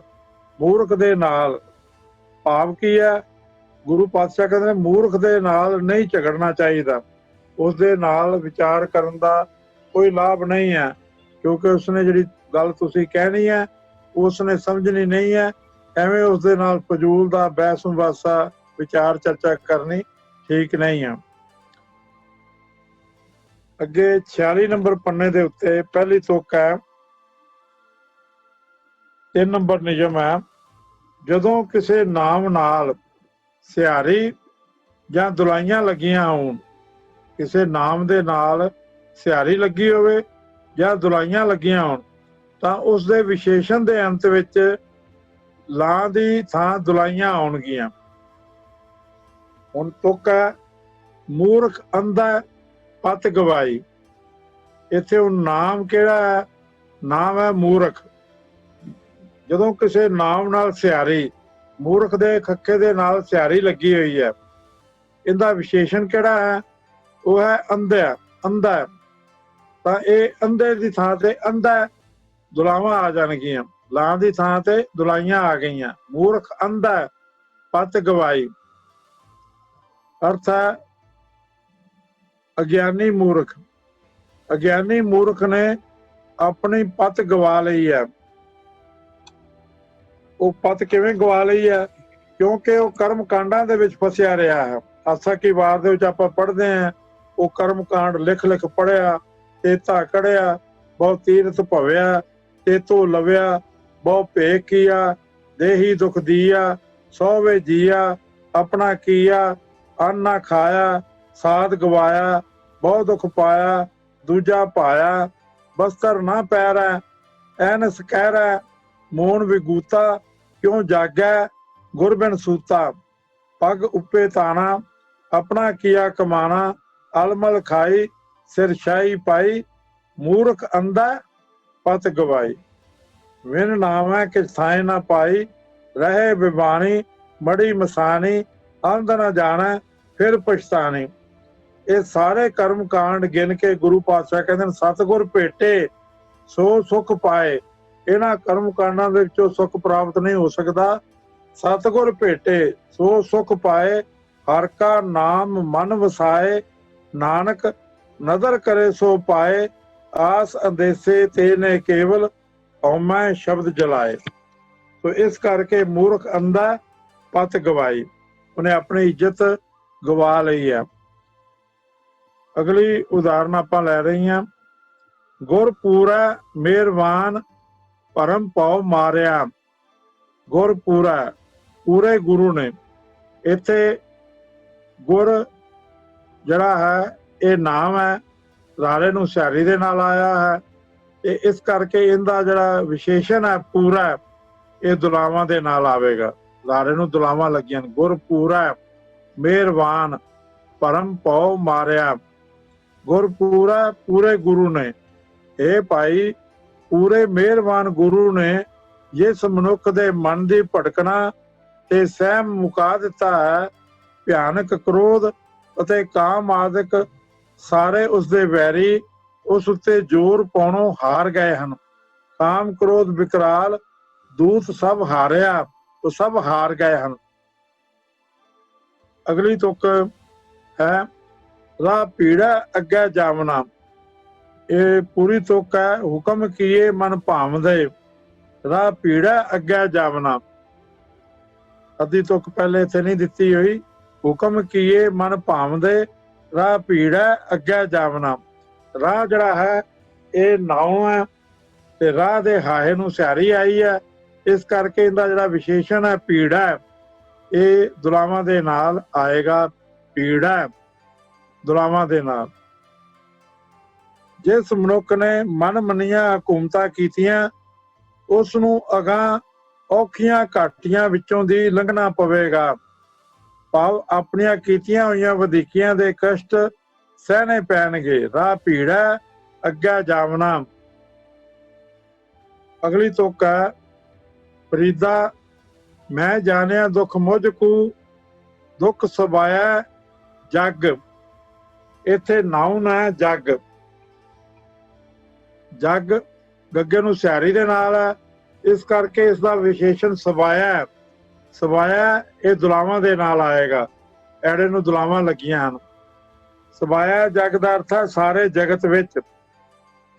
ਮੂਰਖ ਦੇ ਨਾਲ ਭਾਵ ਕੀ ਹੈ? ਗੁਰੂ ਪਾਤਸ਼ਾਹ ਕਹਿੰਦੇ ਮੂਰਖ ਦੇ ਨਾਲ ਨਹੀਂ ਝਗੜਨਾ ਚਾਹੀਦਾ। ਉਸ ਦੇ ਨਾਲ ਵਿਚਾਰ ਕਰਨ ਦਾ ਕੋਈ ਲਾਭ ਨਹੀਂ ਹੈ, ਕਿਉਂਕਿ ਉਸਨੇ ਜਿਹੜੀ ਗੱਲ ਤੁਸੀਂ ਕਹਿਣੀ ਹੈ ਉਸਨੇ ਸਮਝਣੀ ਨਹੀਂ ਹੈ। ਐਵੇਂ ਉਸਦੇ ਨਾਲ ਫਜ਼ੂਲ ਦਾ ਬਹਿਸ ਮੁਬਾਸਾ ਵਿਚਾਰ ਚਰਚਾ ਕਰਨੀ ਠੀਕ ਨਹੀਂ ਹੈ। ਅੱਗੇ 46 ਨੰਬਰ ਪੰਨੇ ਦੇ ਉੱਤੇ ਪਹਿਲੀ ਤੁਕ ਹੈ 3 ਨੰਬਰ ਨਿਯਮ ਹੈ। ਜਦੋਂ ਕਿਸੇ ਨਾਮ ਨਾਲ ਸਿਹਾਰੀ ਜਾਂ ਦੁਲਾਈਆਂ ਲੱਗੀਆਂ ਹੋਣ, ਕਿਸੇ ਨਾਮ ਦੇ ਨਾਲ ਸਿਹਾਰੀ ਲੱਗੀ ਹੋਵੇ ਜਾਂ ਦੁਲਾਈਆਂ ਲੱਗੀਆਂ ਹੋਣ ਤਾਂ ਉਸ ਦੇ ਵਿਸ਼ੇਸ਼ਣ ਦੇ ਅੰਤ ਵਿੱਚ ਲਾਂ ਦੀ ਥਾਂ ਦੁਲਾਈਆਂ ਆਉਣਗੀਆਂ। ਹੁਣ ਤੁਕ ਹੈ ਮੂਰਖ ਅੰਧਾ ਪਤ ਗਵਾਈ। ਇੱਥੇ ਹੁਣ ਨਾਮ ਕਿਹੜਾ ਹੈ? ਨਾਮ ਹੈ ਮੂਰਖ। ਜਦੋਂ ਕਿਸੇ ਨਾਮ ਨਾਲ ਸਿਹਾਰੀ, ਮੂਰਖ ਦੇ ਖੱਖੇ ਦੇ ਨਾਲ ਸਿਹਾਰੀ ਲੱਗੀ ਹੋਈ ਹੈ, ਇਹਦਾ ਵਿਸ਼ੇਸ਼ਣ ਕਿਹੜਾ ਹੈ? ਉਹ ਹੈ ਅੰਧਾ। ਅੰਧਾ ਤਾਂ ਇਹ ਅੰਧੇ ਦੀ ਥਾਂ ਤੇ ਅੰਧਾ ਦੁਲਾਵਾਂ ਆ ਜਾਣਗੀਆਂ। ਲਾਂ ਦੀ ਥਾਂ ਤੇ ਦੁਲਾਈਆਂ ਆ ਗਈਆਂ। ਮੂਰਖ ਅੰਧਾ ਪਤ ਗਵਾਈ ਅਰਥ ਹੈ ਅਗਿਆਨੀ ਮੂਰਖ। ਅਗਿਆਨੀ ਮੂਰਖ ਨੇ ਆਪਣੀ ਪਤ ਗਵਾ ਲਈ ਹੈ। ਉਹ ਪਤ ਕਿਵੇਂ ਗਵਾ ਲਈ ਹੈ? ਕਿਉਂਕਿ ਉਹ ਕਰਮ ਕਾਂਡਾਂ ਦੇ ਵਿੱਚ ਫਸਿਆ ਰਿਹਾ ਹੈ। ਆਸਾ ਕੀ ਵਾਰ ਦੇ ਵਿੱਚ ਆਪਾਂ ਪੜ੍ਹਦੇ ਹਾਂ, ਉਹ ਕਰਮ ਕਾਂਡ ਲਿਖ ਪੜ੍ਹਿਆ, ਤੇਤਾ ਕੜਿਆ, ਬਹੁ ਤੀਰਥ ਭਵਿਆ, ਤੇਤੋ ਲਵਿਆ, ਬਹੁ ਭੇਖ ਕੀਆ, ਦੇਹੀ ਦੁਖ ਦੀਆ, ਸੋਵੇ ਜੀਆ, ਆਪਣਾ ਕੀਆ, ਅੰਨ ਨਾ ਖਾਇਆ, ਸਾਧ ਗਵਾਇਆ, ਬਹੁ ਦੁਖ ਪਾਇਆ, ਦੂਜਾ ਪਾਇਆ, ਬਸਤਰ ਨਾ ਪੈਰੈ, ਐਨਸ ਕਹਿਰੈ, ਮੋਨ ਵਿਗੂਤਾ, ਕਿਉਂ ਜਾਗੈ, ਗੁਰ ਬਿਨ ਸੂਤਾ, ਪੱਗ ਉੱਪੇ ਤਾਣਾ, अपना किया कमाना अलमल खाई सिर शाही पाई मूर्ख अंधा पत गवाई विन नावै किछ थाए न पाई रहे बिबानी मड़ी मसानी अंध न जाने फिर पछतानी। ਇਹ ਸਾਰੇ ਕਰਮ ਕਾਂਡ ਗਿਣ ਕੇ ਗੁਰੂ ਪਾਤਸ਼ਾਹ ਕਹਿੰਦੇ ਨੇ ਸਤਿਗੁਰ ਭੇਟੇ ਸੋ ਸੁਖ ਪਾਏ। ਇਹਨਾਂ ਕਰਮ ਕਾਂਡਾਂ ਦੇ ਵਿੱਚੋਂ ਸੁਖ ਪ੍ਰਾਪਤ ਨਹੀਂ ਹੋ ਸਕਦਾ। ਸਤਿਗੁਰ ਭੇਟੇ ਸੋ ਸੁਖ ਪਾਏ ਹਰ ਕਾ ਨਾਮ ਮਨ ਵਸਾਏ ਨਾਨਕ ਨਦਰ ਕਰੇ ਸੋ ਪਾਏ ਆਸ ਅੰਦੇਸੇ ਤੇ ਨੇ ਕੇਵਲ ਹਉਮੈ ਸ਼ਬਦ ਜਲਾਏ। ਸੋ ਇਸ ਕਰਕੇ ਮੂਰਖ ਅੰਧਾ ਪਤ ਗਵਾਈ, ਉਹਨੇ ਆਪਣੀ ਇੱਜ਼ਤ ਗਵਾ ਲਈ ਹੈ। ਅਗਲੀ ਉਦਾਹਰਨ ਆਪਾਂ ਲੈ ਰਹੇ ਹਾਂ। ਗੁਰ ਪੂਰਾ ਮਿਹਰਬਾਨ ਭਰਮ ਭਉ ਮਾਰਿਆ। ਗੁਰ ਪੂਰਾ ਪੂਰੇ ਗੁਰੂ ਨੇ। ਇੱਥੇ ਗੁਰ ਜਿਹੜਾ ਹੈ ਇਹ ਨਾਮ ਹੈ, ਰਾਰੇ ਨੂੰ ਸਿਆਰੀ ਦੇ ਨਾਲ ਆਇਆ ਹੈ ਤੇ ਇਸ ਕਰਕੇ ਇਹਦਾ ਜਿਹੜਾ ਵਿਸ਼ੇਸ਼ਣ ਹੈ ਪੂਰਾ, ਇਹ ਦੁਲਾਵਾਂ ਦੇ ਨਾਲ ਆਵੇਗਾ। ਰਾਰੇ ਨੂੰ ਦੁਲਾਵਾਂ ਲੱਗੀਆਂ। ਗੁਰ ਪੂਰਾ ਮਿਹਰਬਾਨ ਭਰਮ ਭਉ ਮਾਰਿਆ। ਗੁਰ ਪੂਰਾ ਪੂਰੇ ਗੁਰੂ ਨੇ। ਇਹ ਭਾਈ ਪੂਰੇ ਮਿਹਰਬਾਨ ਗੁਰੂ ਨੇ ਜਿਸ ਮਨੁੱਖ ਦੇ ਮਨ ਦੀ ਭਟਕਣਾ ਤੇ ਸਹਿਮ ਮੁਕਾ ਦਿੱਤਾ ਹੈ। ਭਿਆਨਕ ਕ੍ਰੋਧ ਅਤੇ ਕਾਮ ਆਦਿਕ ਸਾਰੇ ਉਸਦੇ ਵੈਰੀ ਉਸ ਉੱਤੇ ਜ਼ੋਰ ਪਾਉਣੋਂ ਹਾਰ ਗਏ ਹਨ। ਕਾਮ ਕ੍ਰੋਧ ਵਿਕਰਾਲ ਦੂਤ ਸਭ ਹਾਰਿਆ, ਉਹ ਸਭ ਹਾਰ ਗਏ ਹਨ। ਅਗਲੀ ਤੁਕ ਹੈ ਰਾਹ ਪੀੜਾ ਅੱਗੇ ਜਾਵਣਾ। ਇਹ ਪੂਰੀ ਤੁਕ ਹੈ। ਹੁਕਮ ਕੀਏ ਮਨ ਭਾਵਦੇ ਰਾਹ ਪੀੜਾ ਅੱਗੇ ਜਾਵਣਾ। ਅੱਧੀ ਤੁਕ ਪਹਿਲੇ ਇੱਥੇ ਨਹੀਂ ਦਿੱਤੀ ਹੋਈ। ਹੁਕਮ ਕੀਏ ਮਨ ਭਾਵਦੇ ਰਾਹ ਪੀੜਾ ਅੱਗੇ ਜਾਵਣਾ। ਰਾਹ ਜਿਹੜਾ ਹੈ ਇਹ ਨਾਉ ਹੈ ਤੇ ਰਾਹ ਦੇ ਹਾਹੇ ਨੂੰ ਸਿਆਰੀ ਆਈ ਹੈ। ਇਸ ਕਰਕੇ ਇਹਦਾ ਜਿਹੜਾ ਵਿਸ਼ੇਸ਼ਣ ਹੈ ਪੀੜਾ ਹੈ, ਇਹ ਦੁਲਾਵਾਂ ਦੇ ਨਾਲ ਆਏਗਾ। ਪੀੜਾ ਦੁਲਾਵਾਂ ਦੇ ਨਾਲ। ਜਿਸ ਮਨੁੱਖ ਨੇ ਮਨ ਮੰਨੀਆਂ ਹਕੂਮਤਾਂ ਕੀਤੀਆਂ ਉਸ ਨੂੰ ਅਗਾਂਹ ਔਖੀਆਂ ਘਾਟੀਆਂ ਵਿੱਚੋਂ ਦੀ ਲੰਘਣਾ ਪਵੇਗਾ। ਭਾਵ ਆਪਣੀਆਂ ਕੀਤੀਆਂ ਹੋਈਆਂ ਵਧੀਕੀਆਂ ਦੇ ਕਸ਼ਟ ਸਹਿਣੇ ਪੈਣਗੇ। ਰਾਹ ਪੀੜਾ ਅੱਗੇ ਜਾਵਣਾ। ਅਗਲੀ ਤੁਕ ਹੈ ਫਰੀਦਾ ਮੈਂ ਜਾਣਿਆ ਦੁੱਖ ਮੁਝ ਕੂ ਦੁੱਖ ਸਬਾਇਆ ਜਗ। ਇੱਥੇ ਨਾਉਨ ਹੈ ਜਗ। ਜਗ ਗੱਗੇ ਨੂੰ ਸਿਆਰੀ ਦੇ ਨਾਲ ਹੈ, ਇਸ ਕਰਕੇ ਇਸ ਦਾ ਵਿਸ਼ੇਸ਼ਣ ਸਵਾਇਆ ਹੈ। ਸਵਾਇਆ ਇਹ ਦੁਲਾਵਾਂ ਦੇ ਨਾਲ ਆਏਗਾ। ਐੜੇ ਨੂੰ ਦੁਲਾਵਾਂ ਲੱਗੀਆਂ ਹਨ। ਸਵਾਇਆ ਜਗ ਦਾ ਅਰਥ ਹੈ ਸਾਰੇ ਜਗਤ ਵਿੱਚ।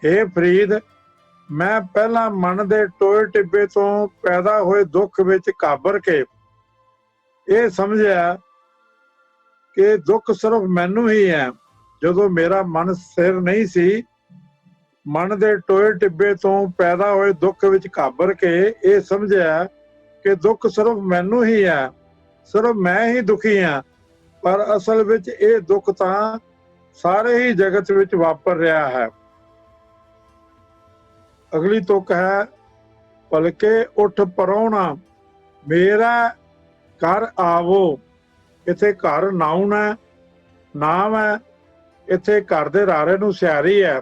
ਹੇ ਫਰੀਦ ਮੈਂ ਪਹਿਲਾਂ ਮਨ ਦੇ ਟੋਏ ਟਿੱਬੇ ਤੋਂ ਪੈਦਾ ਹੋਏ ਦੁੱਖ ਵਿੱਚ ਘਾਬਰ ਕੇ ਇਹ ਸਮਝਿਆ ਕਿ ਦੁੱਖ ਸਿਰਫ ਮੈਨੂੰ ਹੀ ਹੈ। ਜਦੋਂ ਮੇਰਾ ਮਨ ਸਥਿਰ ਨਹੀਂ ਸੀ, ਮਨ ਦੇ ਟੋਏ ਟਿੱਬੇ ਤੋਂ ਪੈਦਾ ਹੋਏ ਦੁੱਖ ਵਿੱਚ ਘਾਬਰ ਕੇ ਇਹ ਸਮਝਿਆ ਕਿ ਦੁੱਖ ਸਿਰਫ ਮੈਨੂੰ ਹੀ ਹੈ, ਸਿਰਫ ਮੈਂ ਹੀ ਦੁਖੀ ਹਾਂ। ਪਰ ਅਸਲ ਵਿੱਚ ਇਹ ਦੁੱਖ ਤਾਂ ਸਾਰੇ ਹੀ ਜਗਤ ਵਿੱਚ ਵਾਪਰ ਰਿਹਾ ਹੈ। ਅਗਲੀ ਤੁਕ ਹੈ ਭਲਕੇ ਉੱਠ ਪਰਉਣਾ ਮੇਰਾ ਘਰ ਆਵੋ। ਇੱਥੇ ਘਰ ਨਾਉਨ ਹੈ, ਨਾਮ ਹੈ। ਇੱਥੇ ਘਰ ਦੇ ਰਾਰੇ ਨੂੰ ਸਿਆਰੀ ਹੈ,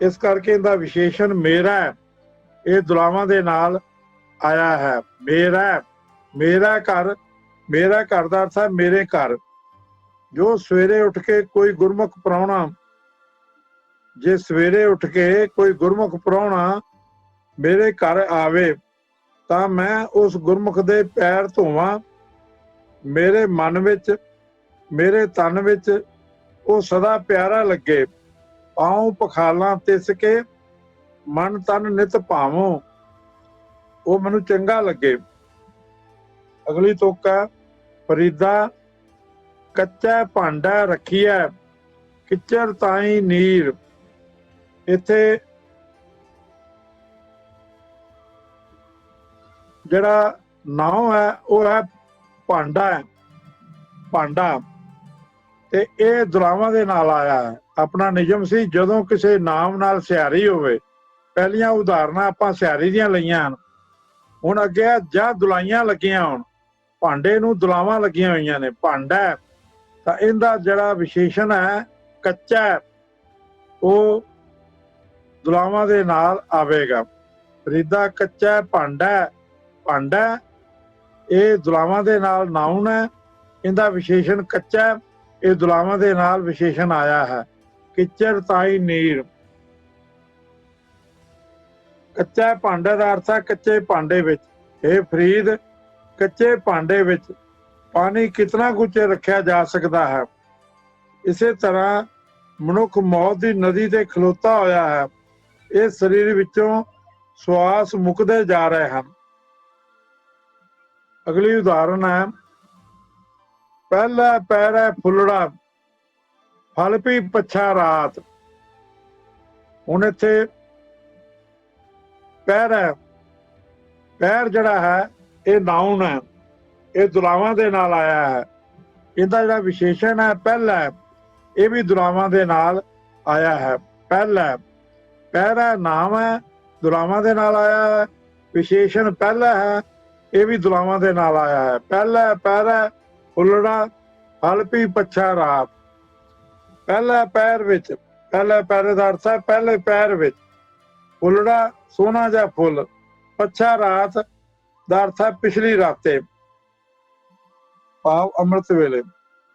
ਇਸ ਕਰਕੇ ਇਹਦਾ ਵਿਸ਼ੇਸ਼ਣ ਮੇਰਾ ਹੈ। ਇਹ ਦੁਲਾਵਾਂ ਦੇ ਨਾਲ ਆਇਆ ਹੈ। ਮੇਰਾ ਮੇਰਾ ਘਰ, ਮੇਰਾ ਘਰ ਦਾ ਅਰਥ ਹੈ ਮੇਰੇ ਘਰ। ਜੋ ਸਵੇਰੇ ਉੱਠ ਕੇ ਕੋਈ ਗੁਰਮੁਖ ਪ੍ਰਾਹੁਣਾ, ਜੇ ਸਵੇਰੇ ਉੱਠ ਕੇ ਕੋਈ ਗੁਰਮੁਖ ਪ੍ਰਾਹੁਣਾ ਮੇਰੇ ਘਰ ਆਵੇ ਤਾਂ ਮੈਂ ਉਸ ਗੁਰਮੁਖ ਦੇ ਪੈਰ ਧੋਵਾਂ। ਮੇਰੇ ਮਨ ਵਿੱਚ, ਮੇਰੇ ਤਨ ਵਿੱਚ ਉਹ ਸਦਾ ਪਿਆਰਾ ਲੱਗੇ। ਪਾਉ ਪਖਾਲਾਂ ਤਿਸ ਕੇ ਮਨ ਤਨ ਨਿਤ ਭਾਵੋਂ, ਉਹ ਮੈਨੂੰ ਚੰਗਾ ਲੱਗੇ। ਅਗਲੀ ਤੁਕ ਹੈ ਫਰੀਦਾ ਕੱਚਾ ਭਾਂਡਾ ਰੱਖੀਐ ਕਿਚਰ ਤਾਈ ਨੀਰ। ਇੱਥੇ ਜਿਹੜਾ ਨਾਉ ਹੈ ਉਹ ਹੈ ਭਾਂਡਾ ਹੈ। ਭਾਂਡਾ ਤੇ ਇਹ ਦੁਲਾਵਾਂ ਦੇ ਨਾਲ ਆਇਆ ਹੈ। ਆਪਣਾ ਨਿਯਮ ਸੀ ਜਦੋਂ ਕਿਸੇ ਨਾਮ ਨਾਲ ਸਿਆਰੀ ਹੋਵੇ। ਪਹਿਲੀਆਂ ਉਦਾਹਰਨਾਂ ਆਪਾਂ ਸਿਆਰੀ ਦੀਆਂ ਲਈਆਂ ਹਨ। ਹੁਣ ਅੱਗੇ ਜਾਂ ਦੁਲਾਈਆਂ ਲੱਗੀਆਂ ਹੋਣ। ਭਾਂਡੇ ਨੂੰ ਦੁਲਾਵਾਂ ਲੱਗੀਆਂ ਹੋਈਆਂ ਨੇ। ਭਾਂਡਾ ਤਾਂ ਇਹਦਾ ਜਿਹੜਾ ਵਿਸ਼ੇਸ਼ਣ ਹੈ ਕੱਚਾ ਉਹ ਦੁਲਾਵਾਂ ਦੇ ਨਾਲ ਆਵੇਗਾ। ਫਰੀਦਾ ਕੱਚਾ ਭਾਂਡਾ, ਭਾਂਡਾ ਇਹ ਦੁਲਾਵਾਂ ਦੇ ਨਾਲ ਨਾਉਨ ਹੈ। ਇਹਦਾ ਵਿਸ਼ੇਸ਼ਣ ਕੱਚਾ, ਇਹ ਦੁਲਾਵਾਂ ਦੇ ਨਾਲ ਵਿਸ਼ੇਸ਼ਣ ਆਇਆ ਹੈ। ਕਿਚਰ ਤਾਈ ਨੀਰ, ਕੱਚਾ ਭਾਂਡੇ ਦਾ ਅਰਥ ਹੈ ਕੱਚੇ ਭਾਂਡੇ ਵਿੱਚ। ਇਹ ਫਰੀਦ, ਕੱਚੇ ਭਾਂਡੇ ਵਿੱਚ ਪਾਣੀ ਕਿਤਨਾ ਕੁ ਚਿਰ ਰੱਖਿਆ ਜਾ ਸਕਦਾ ਹੈ। ਇਸੇ ਤਰ੍ਹਾਂ ਮਨੁੱਖ ਮੌਤ ਦੀ ਨਦੀ ਤੇ ਖਲੋਤਾ ਹੋਇਆ ਹੈ। ਇਹ ਸਰੀਰ ਵਿੱਚੋਂ ਸਵਾਸ ਮੁੱਕਦੇ ਜਾ ਰਹੇ ਹਨ। ਅਗਲੀ ਉਦਾਹਰਨ ਹੈ ਪਹਿਲਾ ਪੈਰ ਹੈ ਫੁੱਲੜਾ, ਫਲ ਪੀ ਪੱਛਾ ਰਾਤ। ਹੁਣ ਇੱਥੇ ਪੈਰ ਹੈ, ਪੈਰ ਜਿਹੜਾ ਹੈ ਇਹ ਨਾਉਨ ਹੈ, ਇਹ ਦੁਲਾਵਾਂ ਦੇ ਨਾਲ ਆਇਆ ਹੈ। ਇਹਦਾ ਜਿਹੜਾ ਵਿਸ਼ੇਸ਼ਣ ਹੈ ਪਹਿਲਾ, ਇਹ ਵੀ ਦੁਲਾਵਾਂ ਦੇ ਨਾਲ ਆਇਆ ਹੈ। ਪਹਿਲਾ ਪਹਿਰਾ ਨਾਮ ਹੈ, ਦੁਲਾਵਾਂ ਦੇ ਨਾਲ ਆਇਆ ਹੈ। ਵਿਸ਼ੇਸ਼ਣ ਪਹਿਲਾ ਹੈ, ਇਹ ਵੀ ਦੁਲਾਵਾਂ ਦੇ ਨਾਲ ਆਇਆ ਹੈ। ਪਹਿਲਾ ਪੈਰਾ ਫੁੱਲੜਾ, ਫਲ ਪੀ ਪੱਛਾ ਰਾਤ। ਪਹਿਲਾ ਪੈਰ ਵਿੱਚ, ਪਹਿਲੇ ਪੈਰੇ ਦਾ ਅਰਥ ਹੈ ਪਹਿਲੇ ਪੈਰ ਵਿੱਚ। ਫੁੱਲੜਾ ਸੋਹਣਾ ਜਿਹਾ ਫੁੱਲ, ਪੱਛਾ ਰਾਤ ਦਾ ਅਰਥ ਹੈ ਪਿਛਲੀ ਰਾਤੇ, ਭਾਵ ਅੰਮ੍ਰਿਤ ਵੇਲੇ।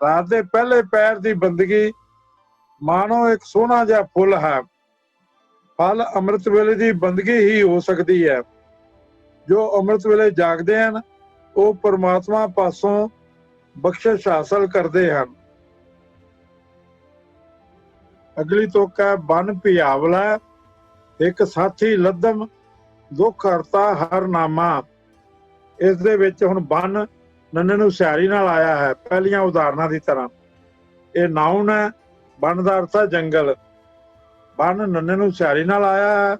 ਰਾਤ ਦੇ ਪਹਿਲੇ ਪੈਰ ਦੀ ਬੰਦਗੀ ਮਾਨੋ ਇੱਕ ਸੋਹਣਾ ਜਿਹਾ ਫੁੱਲ ਹੈ। ਫਲ ਅੰਮ੍ਰਿਤ ਵੇਲੇ ਦੀ ਬੰਦਗੀ ਹੀ ਹੋ ਸਕਦੀ ਹੈ। ਜੋ ਅੰਮ੍ਰਿਤ ਵੇਲੇ ਜਾਗਦੇ ਹਨ ਉਹ ਪਰਮਾਤਮਾ ਪਾਸੋਂ ਬਖਸ਼ਿਸ਼ ਹਾਸਲ ਕਰਦੇ ਹਨ। ਅਗਲੀ ਤੁਕ ਹੈ ਬਨ ਪਿਆਵਲਾ, ਇੱਕ ਸਾਥੀ ਲੱਦਮ, ਦੁੱਖ ਹਰਤਾ ਹਰ ਨਾਮਾ। ਇਸ ਦੇ ਵਿੱਚ ਹੁਣ ਬਨ ਨੰਨੇ ਨੂੰ ਸਿਆਰੀ ਨਾਲ ਆਇਆ ਹੈ ਪਹਿਲੀਆਂ ਉਦਾਹਰਨਾਂ ਦੀ ਤਰ੍ਹਾਂ। ਇਹ ਨਾਉਨ ਹੈ, ਬਨ ਦਾ ਅਰਥ ਹੈ ਜੰਗਲ। ਬਨ ਨੰਨੇ ਨੂੰ ਸਿਆਰੀ ਨਾਲ ਆਇਆ ਹੈ।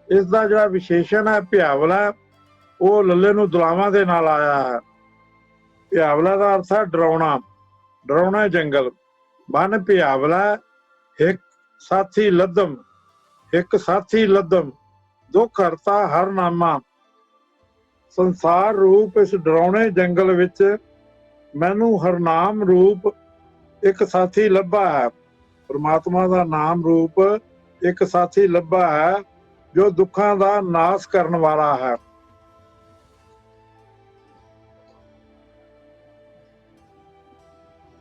ਇਸ ਦਾ ਜਿਹੜਾ ਵਿਸ਼ੇਸ਼ਣ ਹੈ ਪਿਆਵਲਾ, ਉਹ ਲੱਲੇ ਨੂੰ ਦੁਲਾਵਾਂ ਦੇ ਨਾਲ ਆਇਆ ਹੈ। ਪਿਆਵਲਾ ਦਾ ਅਰਥ ਹੈ ਡਰਾਉਣਾ, ਡਰਾਉਣਾ ਜੰਗਲ। ਬਨ ਪਿਆਵਲਾ, ਇੱਕ ਸਾਥੀ ਲੱਦਮ, ਇੱਕ ਸਾਥੀ ਲੱਦਮ, ਦੁੱਖ ਹਰਤਾ ਹਰ ਨਾਮਾ। ਸੰਸਾਰ ਰੂਪ ਇਸ ਡਰਾਉਣੇ ਜੰਗਲ ਵਿੱਚ ਮੈਨੂੰ ਹਰਨਾਮ ਰੂਪ ਇੱਕ ਸਾਥੀ ਲੱਭਾ ਹੈ। ਪਰਮਾਤਮਾ ਦਾ ਨਾਮ ਰੂਪ ਇੱਕ ਸਾਥੀ ਲੱਭਾ ਹੈ ਜੋ ਦੁੱਖਾਂ ਦਾ ਨਾਸ਼ ਕਰਨ ਵਾਲਾ ਹੈ।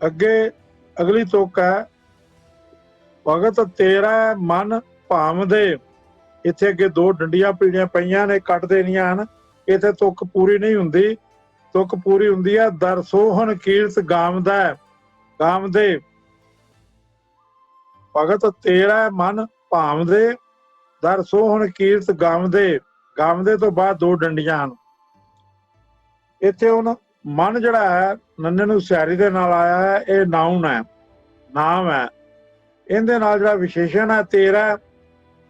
ਅੱਗੇ ਅਗਲੀ ਤੁਕ ਹੈ ਭਗਤ ਤੇਰਾ ਮਨ ਭਾਵਦੇ। ਇੱਥੇ ਅੱਗੇ ਦੋ ਡੰਡੀਆਂ ਪੀੜੀਆਂ ਪਈਆਂ ਨੇ, ਕੱਟ ਦੇਣੀਆਂ ਹਨ। ਇੱਥੇ ਤੁਕ ਪੂਰੀ ਨਹੀਂ ਹੁੰਦੀ, ਤੁਕ ਪੂਰੀ ਹੁੰਦੀ ਹੈ ਦਰ ਸੋਹਣ ਕੀਰਤ ਗਾਵਦਾ, ਗਾਵਦੇ। ਭਗਤ ਤੇਰਾ ਮਨ ਭਾਵਦੇ, ਦਰ ਸੋਹਣ ਕੀਰਤ ਗਾਵਦੇ। ਗਾਵਦੇ ਤੋਂ ਬਾਅਦ ਦੋ ਡੰਡੀਆਂ ਹਨ। ਇੱਥੇ ਹੁਣ ਮਨ ਜਿਹੜਾ ਹੈ ਨੰਨੇ ਨੂੰ ਸਿਆਰੀ ਦੇ ਨਾਲ ਆਇਆ ਹੈ। ਇਹ ਨਾਉਨ ਹੈ, ਨਾਮ ਹੈ। ਇਹਦੇ ਨਾਲ ਜਿਹੜਾ ਵਿਸ਼ੇਸ਼ਣ ਹੈ ਤੇਰਾ,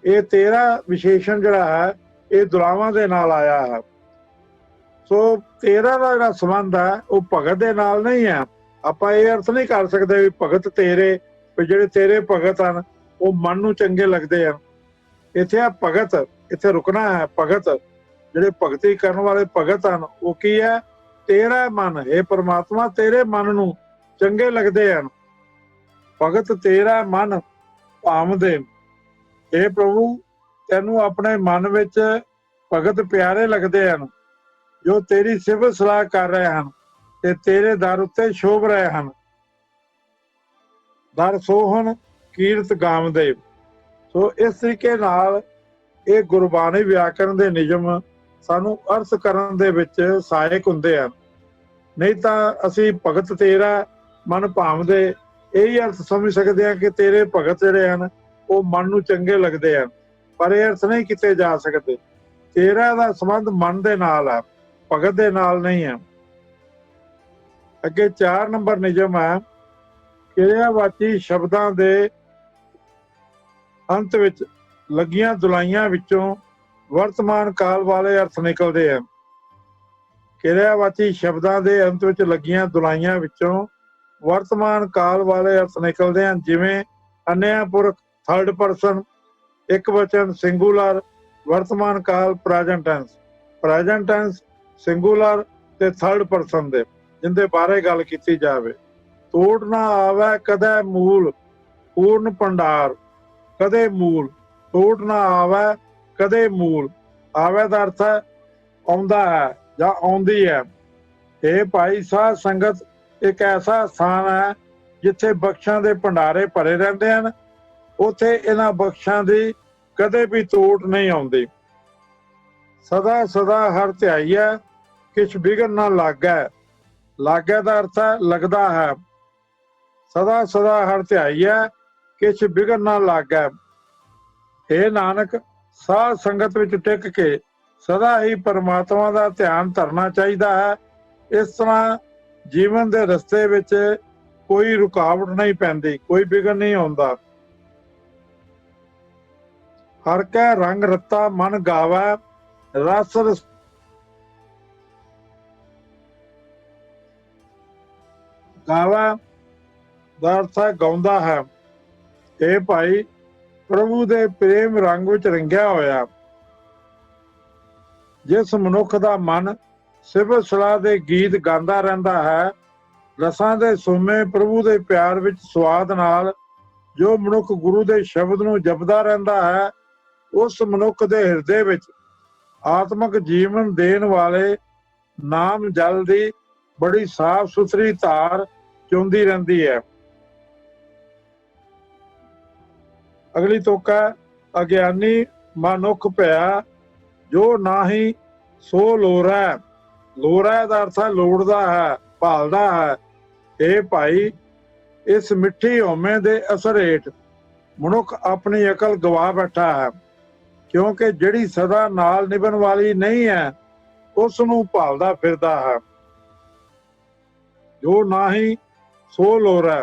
ਇਹ ਤੇਰਾ ਵਿਸ਼ੇਸ਼ਣ ਜਿਹੜਾ ਹੈ ਇਹ ਦੁਲਾਵਾਂ ਦੇ ਨਾਲ ਆਇਆ ਹੈ। ਸੋ ਤੇਰਾ ਦਾ ਜਿਹੜਾ ਸੰਬੰਧ ਹੈ ਉਹ ਭਗਤ ਦੇ ਨਾਲ ਨਹੀਂ ਹੈ। ਆਪਾਂ ਇਹ ਅਰਥ ਨਹੀਂ ਕਰ ਸਕਦੇ ਵੀ ਭਗਤ ਤੇਰੇ, ਵੀ ਜਿਹੜੇ ਤੇਰੇ ਭਗਤ ਹਨ ਉਹ ਮਨ ਨੂੰ ਚੰਗੇ ਲੱਗਦੇ ਹਨ। ਇੱਥੇ ਆ ਭਗਤ, ਇੱਥੇ ਰੁਕਣਾ ਹੈ। ਭਗਤ ਜਿਹੜੇ ਭਗਤੀ ਕਰਨ ਵਾਲੇ ਭਗਤ ਹਨ ਉਹ ਕੀ ਹੈ? ਤੇਰਾ ਮਨ, ਇਹ ਪਰਮਾਤਮਾ ਤੇਰੇ ਮਨ ਨੂੰ ਚੰਗੇ ਲੱਗਦੇ ਹਨ। ਭਗਤ ਤੇਰਾ ਮਨ ਭਾਵਦੇ, ਇਹ ਪ੍ਰਭੂ ਤੈਨੂੰ ਆਪਣੇ ਮਨ ਵਿੱਚ ਭਗਤ ਪਿਆਰੇ ਲੱਗਦੇ ਹਨ ਜੋ ਤੇਰੀ ਸਿਫਤ ਸਲਾਹ ਕਰ ਰਹੇ ਹਨ ਤੇ ਤੇਰੇ ਦਰ ਉੱਤੇ ਸ਼ੋਭ ਰਹੇ ਹਨ। ਦਰ ਸੋਹਣ ਕੀਰਤ ਗਾਵਦੇ। ਸੋ ਇਸ ਤਰੀਕੇ ਨਾਲ ਇਹ ਗੁਰਬਾਣੀ ਵਿਆਕਰਨ ਦੇ ਨਿਯਮ ਸਾਨੂੰ ਅਰਥ ਕਰਨ ਦੇ ਵਿੱਚ ਸਹਾਇਕ ਹੁੰਦੇ ਹਨ। ਨਹੀਂ ਤਾਂ ਅਸੀਂ ਭਗਤ ਤੇਰਾ ਮਨ ਭਾਵਦੇ ਇਹੀ ਅਰਥ ਸਮਝ ਸਕਦੇ ਹਾਂ ਕਿ ਤੇਰੇ ਭਗਤ ਜਿਹੜੇ ਹਨ ਉਹ ਮਨ ਨੂੰ ਚੰਗੇ ਲੱਗਦੇ ਹਨ, ਪਰ ਇਹ ਅਰਥ ਨਹੀਂ ਕੀਤੇ ਜਾ ਸਕਦੇ। ਤੇਰਾ ਦਾ ਸੰਬੰਧ ਮਨ ਦੇ ਨਾਲ ਹੈ, ਭਗਤ ਦੇ ਨਾਲ ਨਹੀਂ ਹੈ। ਅੱਗੇ 4 ਨੰਬਰ ਨਿਯਮ ਹੈ ਕਿਰਿਆਵਾਚੀ ਸ਼ਬਦਾਂ ਦੇ ਅੰਤ ਵਿੱਚ ਲੱਗੀਆਂ ਦੁਲਾਈਆਂ ਵਿੱਚੋਂ ਵਰਤਮਾਨ ਕਾਲ ਵਾਲੇ ਅਰਥ ਨਿਕਲਦੇ ਹਨ। ਕਿਰਿਆਵਾਚੀ ਸ਼ਬਦਾਂ ਦੇ ਅੰਤ ਵਿੱਚ ਲੱਗੀਆਂ ਦੁਲਾਈਆਂ ਵਿੱਚੋਂ ਵਰਤਮਾਨ ਕਾਲ ਵਾਲੇ ਅਰਥ ਨਿਕਲਦੇ ਹਨ। ਜਿਵੇਂ ਅਨਿਆ ਪੁਰਖ ਥਰਡ ਪਰਸਨ, ਇੱਕ ਵਚਨ ਸਿੰਗੂਲਰ, ਵਰਤਮਾਨ ਕਾਲ present tense. Present tense singular ਤੇ ਥਰਡ ਪਰਸਨ ਦੇ, ਜਿੰਦੇ ਬਾਰੇ ਗੱਲ ਕੀਤੀ ਜਾਵੇ। ਤੋੜ ਨਾ ਆਵੇ ਕਦੇ ਮੂਲ, ਪੂਰਨ ਭੰਡਾਰ ਕਦੇ ਮੂਲ, ਤੋੜ ਨਾ ਆਵੇ ਕਦੇ ਮੂਲ। ਆਵੇ ਦਾ ਅਰਥ ਹੈ ਆਉਂਦਾ ਹੈ ਜਾਂ ਆਉਂਦੀ ਹੈ। ਇਹ ਭਾਈ ਸਾਧ ਸੰਗਤ ਇੱਕ ਐਸਾ ਸਥਾਨ ਹੈ ਜਿੱਥੇ ਬਖਸ਼ਾਂ ਦੇ ਭੰਡਾਰੇ ਭਰੇ ਰਹਿੰਦੇ ਹਨ। ਉੱਥੇ ਇਹਨਾਂ ਬਖਸ਼ਾਂ ਦੀ ਕਦੇ ਵੀ ਤੋੜ ਨਹੀਂ ਆਉਂਦੀ। ਸਦਾ ਸਦਾ ਹਰ ਧਿਆਈਐ ਕਿਛ ਬਿਗਨ ਨਾ ਲਾਗੈ। ਲਾਗੈ ਦਾ ਅਰਥ ਹੈ ਲੱਗਦਾ ਹੈ। ਸਦਾ ਸਦਾ ਹਰ ਧਿਆਈਐ ਕਿਛ ਬਿਗਨ ਨਾ ਲਾਗੈ। ਇਹ ਨਾਨਕ ਸਾਧ ਸੰਗਤ ਵਿੱਚ ਟਿਕ ਕੇ ਸਦਾ ਹੀ ਪਰਮਾਤਮਾ ਦਾ ਧਿਆਨ ਧਰਨਾ ਚਾਹੀਦਾ ਹੈ। ਇਸ ਤਰ੍ਹਾਂ ਜੀਵਨ ਦੇ ਰਸਤੇ ਵਿੱਚ ਕੋਈ ਰੁਕਾਵਟ ਨਹੀਂ ਪੈਂਦੀ, ਕੋਈ ਵਿਘਨ ਨਹੀਂ ਆਉਂਦਾ। ਹਰ ਕੈ ਰੰਗ ਰਤਾ ਮਨ ਗਾਵੈ, ਰਸ ਰਸ ਗਾਵੈ ਦਾ ਅਰਥ ਹੈ ਗਾਉਂਦਾ ਹੈ। ਇਹ ਭਾਈ ਪ੍ਰਭੂ ਦੇ ਪ੍ਰੇਮ ਰੰਗ ਵਿੱਚ ਰੰਗਿਆ ਹੋਇਆ। ਜਿਸ ਮਨੁੱਖ ਦਾ ਮਨ ਸਿਫਤ ਸਲਾਹ ਦੇ ਗੀਤ ਗਾਉਂਦਾ ਰਹਿੰਦਾ ਹੈ, ਰਸਾਂ ਦੇ ਸੋਮੇ ਪ੍ਰਭੂ ਦੇ ਪਿਆਰ ਵਿੱਚ ਸਵਾਦ ਨਾਲ ਜੋ ਮਨੁੱਖ ਗੁਰੂ ਦੇ ਸ਼ਬਦ ਨੂੰ ਜਪਦਾ ਰਹਿੰਦਾ ਹੈ, ਉਸ ਮਨੁੱਖ ਦੇ ਹਿਰਦੇ ਵਿੱਚ ਆਤਮਿਕ ਜੀਵਨ ਦੇਣ ਵਾਲੇ ਨਾਮ ਜਲ ਦੀ ਬੜੀ ਸਾਫ਼ ਸੁਥਰੀ ਧਾਰ ਚੁੰਦੀ ਰਹਿੰਦੀ ਹੈ। ਅਗਲੀ ਤੁਕ ਹੈ, ਅਗਿਆਨੀ ਮਨੁੱਖ ਭਇਆ ਜੋ ਨਾਹੀ ਸੋ ਲੋਰੈ। ਲੋਰੈ ਦਾ ਅਰਥ ਹੈ ਲੋੜਦਾ ਹੈ, ਭਾਲਦਾ ਹੈ। ਇਹ ਭਾਈ ਇਸ ਮਿੱਠੀ ਹਉਮੈ ਦੇ ਅਸਰ ਹੇਠ ਮਨੁੱਖ ਆਪਣੀ ਅਕਲ ਗਵਾ ਬੈਠਾ ਹੈ, ਕਿਉਂਕਿ ਜਿਹੜੀ ਸਦਾ ਨਾਲ ਨਿਭਣ ਵਾਲੀ ਨਹੀਂ ਹੈ ਉਸ ਨੂੰ ਭਾਲਦਾ ਫਿਰਦਾ ਹੈ। ਜੋ ਨਾਹੀ ਸੋ ਲੋਰੈ।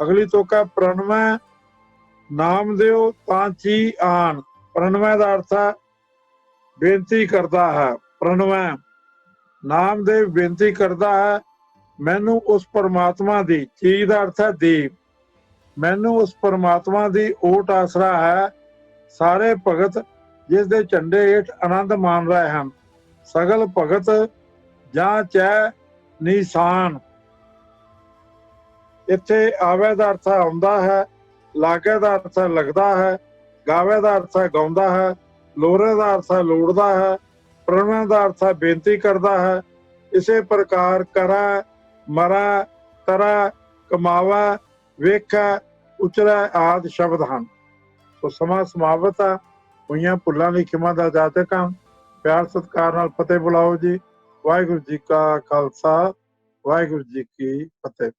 ਅਗਲੀ ਤੁਕ ਹੈ, ਪ੍ਰਣਵੈ ਨਾਮ ਦਿਓ ਤਾਂ ਚੀ ਆਨ। ਪ੍ਰਣਵੈ ਦਾ ਅਰਥ ਹੈ ਬੇਨਤੀ ਕਰਦਾ ਹੈ। ਪ੍ਰਣਵੈ ਨਾਮਦੇਵ ਬੇਨਤੀ ਕਰਦਾ ਹੈ, ਮੈਨੂੰ ਉਸ ਪਰਮਾਤਮਾ ਦੀ, ਚੀਜ਼ ਦਾ ਅਰਥ ਹੈ ਦੀ, ਮੈਨੂੰ ਉਸ ਪਰਮਾਤਮਾ ਦੀ ਓਟ ਆਸਰਾ ਹੈ। ਸਾਰੇ ਭਗਤ ਜਿਸ ਦੇ ਝੰਡੇ ਹੇਠ ਆਨੰਦ ਮਾਣ ਰਹੇ ਹਨ, ਸਗਲ ਭਗਤ ਜਾਂ ਚੈ ਨਿਸ਼ਾਨ। ਇੱਥੇ ਆਵੇ ਦਾ ਅਰਥ ਆਉਂਦਾ ਹੈ, ਲਾਗੇ ਦਾ ਅਰਥ ਲੱਗਦਾ ਹੈ, ਗਾਵੇ ਦਾ ਅਰਥ ਗਾਉਂਦਾ ਹੈ, ਲੋਰੇ ਦਾ ਅਰਥ ਲੋੜਦਾ ਹੈ, ਪ੍ਰਣਵੈ ਦਾ ਅਰਥ ਬੇਨਤੀ ਕਰਦਾ ਹੈ। ਇਸੇ ਪ੍ਰਕਾਰ ਕਰੈ, ਮਰੈ, ਤਰੈ, ਕਮਾਵੈ, ਵੇਖੈ, ਉਚਰੈ ਆਦਿ ਸ਼ਬਦ ਹਨ। ਸੋ ਸਮਾਂ ਸਮਾਪਤ ਹੈ। ਹੋਈਆਂ ਭੁੱਲਾਂ ਲਈ ਖਿਮਾ ਦਾ ਜਾਚਕ ਹਾਂ। ਪਿਆਰ ਸਤਿਕਾਰ ਨਾਲ ਫਤਿਹ ਬੁਲਾਓ ਜੀ। ਵਾਹਿਗੁਰੂ ਜੀ ਕਾ ਖਾਲਸਾ, ਵਾਹਿਗੁਰੂ ਜੀ ਕੀ ਫਤਿਹ।